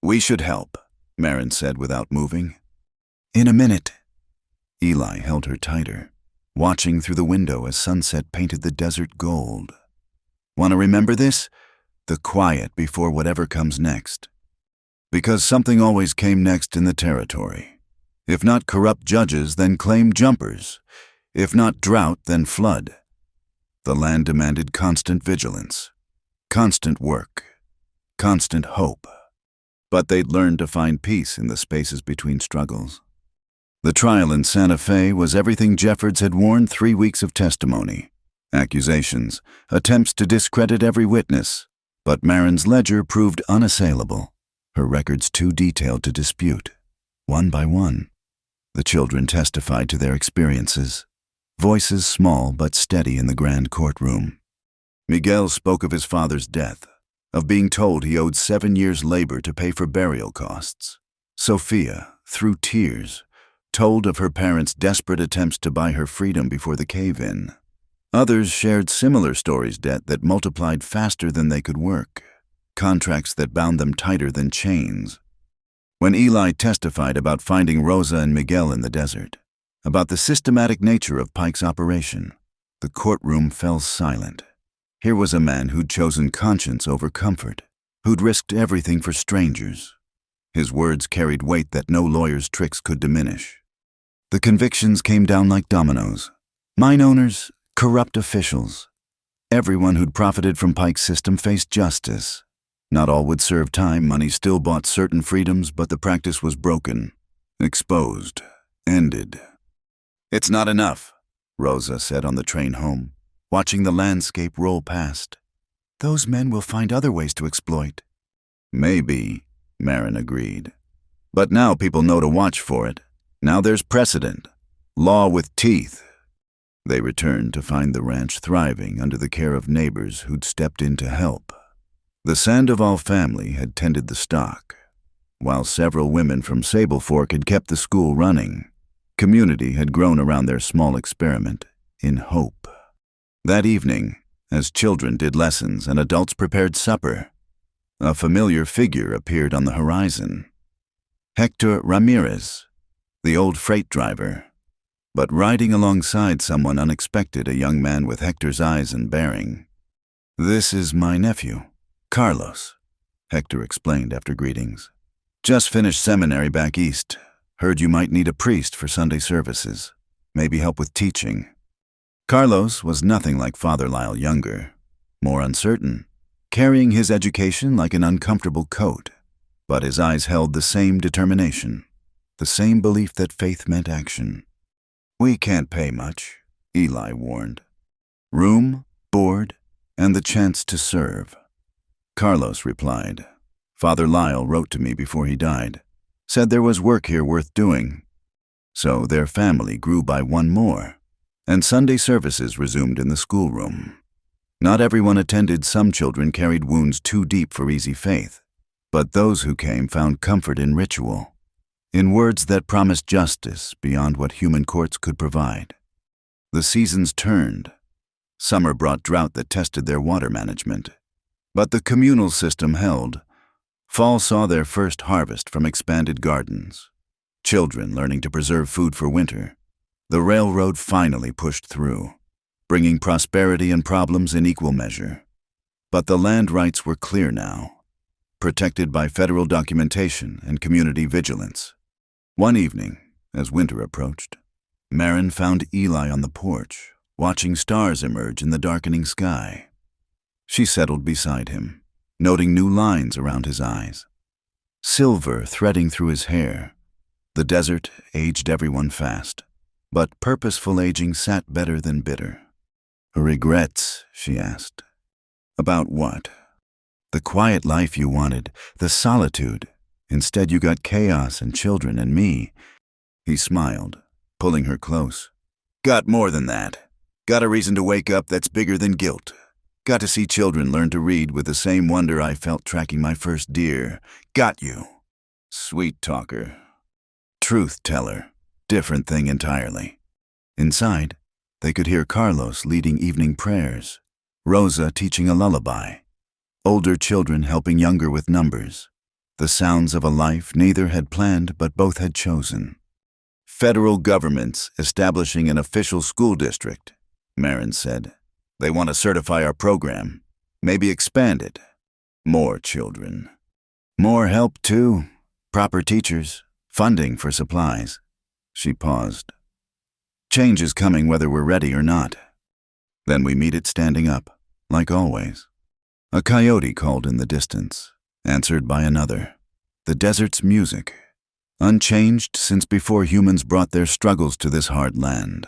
We should help, Marin said without moving. In a minute. Eli held her tighter, watching through the window as sunset painted the desert gold. Want to remember this? The quiet before whatever comes next. Because something always came next in the territory. If not corrupt judges, then claim jumpers. If not drought, then flood. The land demanded constant vigilance, constant work, constant hope. But they'd learned to find peace in the spaces between struggles. The trial in Santa Fe was everything Jeffords had worn 3 weeks of testimony. Accusations, attempts to discredit every witness. But Marin's ledger proved unassailable, her records too detailed to dispute. One by one, the children testified to their experiences, voices small but steady in the grand courtroom. Miguel spoke of his father's death, of being told he owed 7 years' labor to pay for burial costs. Sophia, through tears, told of her parents' desperate attempts to buy her freedom before the cave-in. Others shared similar stories' debt that multiplied faster than they could work, contracts that bound them tighter than chains. When Eli testified about finding Rosa and Miguel in the desert, about the systematic nature of Pike's operation, the courtroom fell silent. Here was a man who'd chosen conscience over comfort, who'd risked everything for strangers. His words carried weight that no lawyer's tricks could diminish. The convictions came down like dominoes. Mine owners, corrupt officials. Everyone who'd profited from Pike's system faced justice. Not all would serve time. Money still bought certain freedoms, but the practice was broken, exposed, ended. It's not enough, Rosa said on the train home, watching the landscape roll past. Those men will find other ways to exploit. Maybe, Marin agreed. But now people know to watch for it. Now there's precedent. Law with teeth. They returned to find the ranch thriving under the care of neighbors who'd stepped in to help. The Sandoval family had tended the stock, while several women from Sable Fork had kept the school running. Community had grown around their small experiment in hope. That evening, as children did lessons and adults prepared supper, a familiar figure appeared on the horizon. Hector Ramirez, the old freight driver, but riding alongside someone unexpected, a young man with Hector's eyes and bearing. "This is my nephew, Carlos," Hector explained after greetings. "Just finished seminary back east. Heard you might need a priest for Sunday services. Maybe help with teaching." Carlos was nothing like Father Lyle younger, more uncertain, carrying his education like an uncomfortable coat, but his eyes held the same determination, the same belief that faith meant action. "We can't pay much," Eli warned. "Room, board, and the chance to serve." Carlos replied. "Father Lyle wrote to me before he died, said there was work here worth doing." So their family grew by one more, and Sunday services resumed in the schoolroom. Not everyone attended. Some children carried wounds too deep for easy faith, but those who came found comfort in ritual, in words that promised justice beyond what human courts could provide. The seasons turned. Summer brought drought that tested their water management, but the communal system held. Fall saw their first harvest from expanded gardens, children learning to preserve food for winter. The railroad finally pushed through, bringing prosperity and problems in equal measure. But the land rights were clear now, protected by federal documentation and community vigilance. One evening, as winter approached, Marin found Eli on the porch, watching stars emerge in the darkening sky. She settled beside him, noting new lines around his eyes, silver threading through his hair. The desert aged everyone fast, but purposeful aging sat better than bitter. "Regrets?" she asked. "About what?" "The quiet life you wanted, the solitude. Instead you got chaos and children and me." He smiled, pulling her close. "Got more than that. Got a reason to wake up that's bigger than guilt. Got to see children learn to read with the same wonder I felt tracking my first deer. Got you." Sweet talker. Truth teller. Different thing entirely. Inside, they could hear Carlos leading evening prayers, Rosa teaching a lullaby, older children helping younger with numbers. The sounds of a life neither had planned but both had chosen. "Federal government's establishing an official school district," Marin said. "They want to certify our program, maybe expand it. More children. More help, too. Proper teachers, funding for supplies." She paused. "Change is coming whether we're ready or not." Then we meet it standing up, like always. A coyote called in the distance, answered by another. The desert's music, unchanged since before humans brought their struggles to this hard land.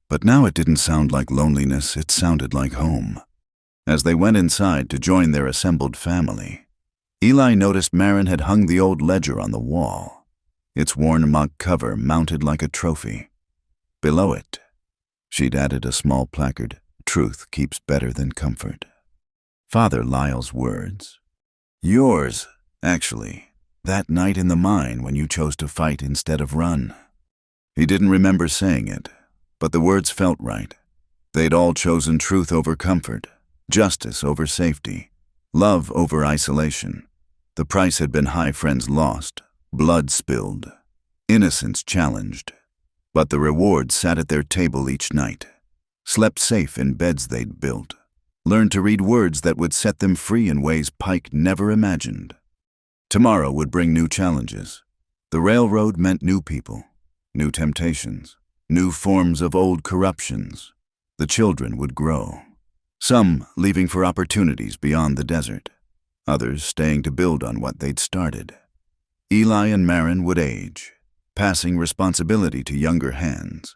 But now it didn't sound like loneliness, it sounded like home. As they went inside to join their assembled family, Eli noticed Marin had hung the old ledger on the wall, its worn mock cover mounted like a trophy. Below it, she'd added a small placard, "Truth keeps better than comfort." Father Lyle's words. "Yours, actually, that night in the mine when you chose to fight instead of run." He didn't remember saying it, but the words felt right. They'd all chosen truth over comfort, justice over safety, love over isolation. The price had been high, friends lost, blood spilled, innocence challenged. But the reward sat at their table each night, slept safe in beds they'd built, learned to read words that would set them free in ways Pike never imagined. Tomorrow would bring new challenges. The railroad meant new people, new temptations, new forms of old corruptions. The children would grow, some leaving for opportunities beyond the desert, others staying to build on what they'd started. Eli and Marin would age, passing responsibility to younger hands,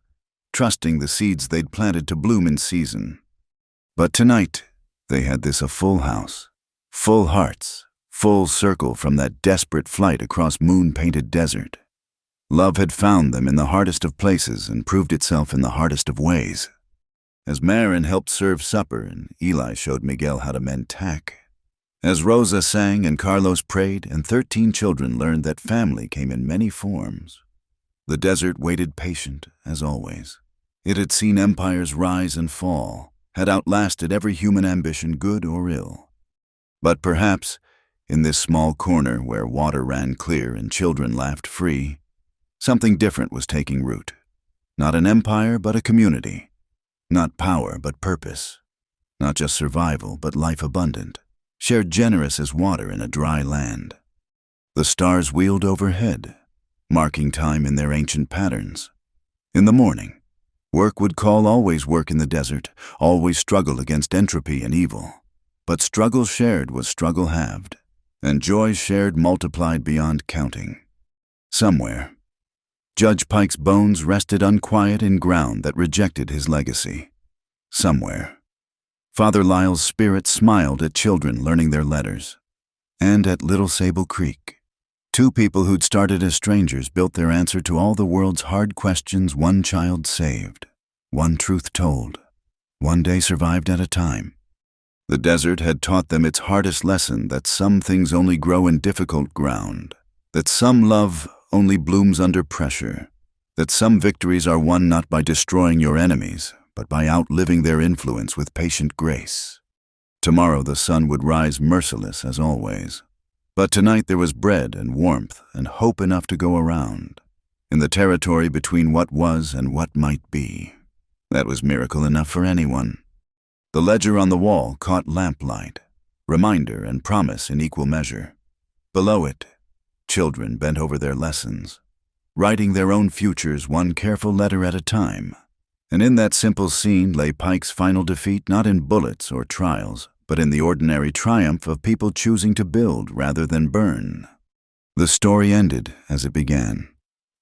trusting the seeds they'd planted to bloom in season. But tonight, they had this: a full house, full hearts, full circle from that desperate flight across moon-painted desert. Love had found them in the hardest of places and proved itself in the hardest of ways. As Marin helped serve supper and Eli showed Miguel how to mend tack. As Rosa sang and Carlos prayed and 13 children learned that family came in many forms. The desert waited patient, as always. It had seen empires rise and fall, had outlasted every human ambition, good or ill. But perhaps, in this small corner where water ran clear and children laughed free, something different was taking root. Not an empire, but a community. Not power, but purpose. Not just survival, but life abundant, shared generous as water in a dry land. The stars wheeled overhead, marking time in their ancient patterns. In the morning, work would call always work in the desert, always struggle against entropy and evil. But struggle shared was struggle halved, and joy shared multiplied beyond counting. Somewhere, Judge Pike's bones rested unquiet in ground that rejected his legacy. Somewhere, Father Lyle's spirit smiled at children learning their letters. And at Little Sable Creek, 2 people who'd started as strangers built their answer to all the world's hard questions, one child saved, one truth told, one day survived at a time. The desert had taught them its hardest lesson, that some things only grow in difficult ground, that some love only blooms under pressure, that some victories are won not by destroying your enemies, but by outliving their influence with patient grace. Tomorrow the sun would rise merciless as always. But tonight there was bread and warmth and hope enough to go around, in the territory between what was and what might be. That was miracle enough for anyone. The ledger on the wall caught lamplight, reminder and promise in equal measure. Below it, children bent over their lessons, writing their own futures one careful letter at a time. And in that simple scene lay Pike's final defeat, not in bullets or trials, but in the ordinary triumph of people choosing to build rather than burn. The story ended as it began,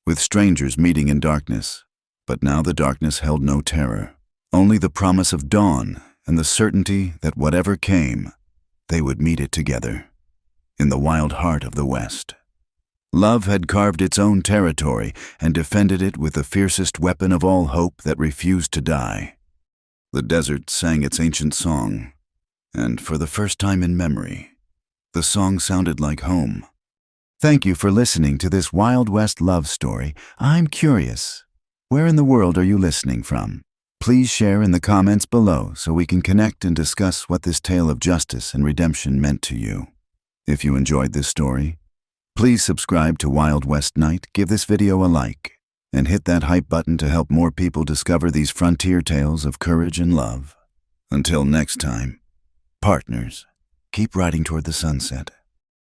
with strangers meeting in darkness. But now the darkness held no terror, only the promise of dawn and the certainty that whatever came, they would meet it together, in the wild heart of the West. Love had carved its own territory and defended it with the fiercest weapon of all hope that refused to die. The desert sang its ancient song, and for the first time in memory, the song sounded like home. Thank you for listening to this Wild West love story. I'm curious, where in the world are you listening from? Please share in the comments below so we can connect and discuss what this tale of justice and redemption meant to you. If you enjoyed this story, please subscribe to Wild West Night, give this video a like, and hit that hype button to help more people discover these frontier tales of courage and love. Until next time, partners, keep riding toward the sunset.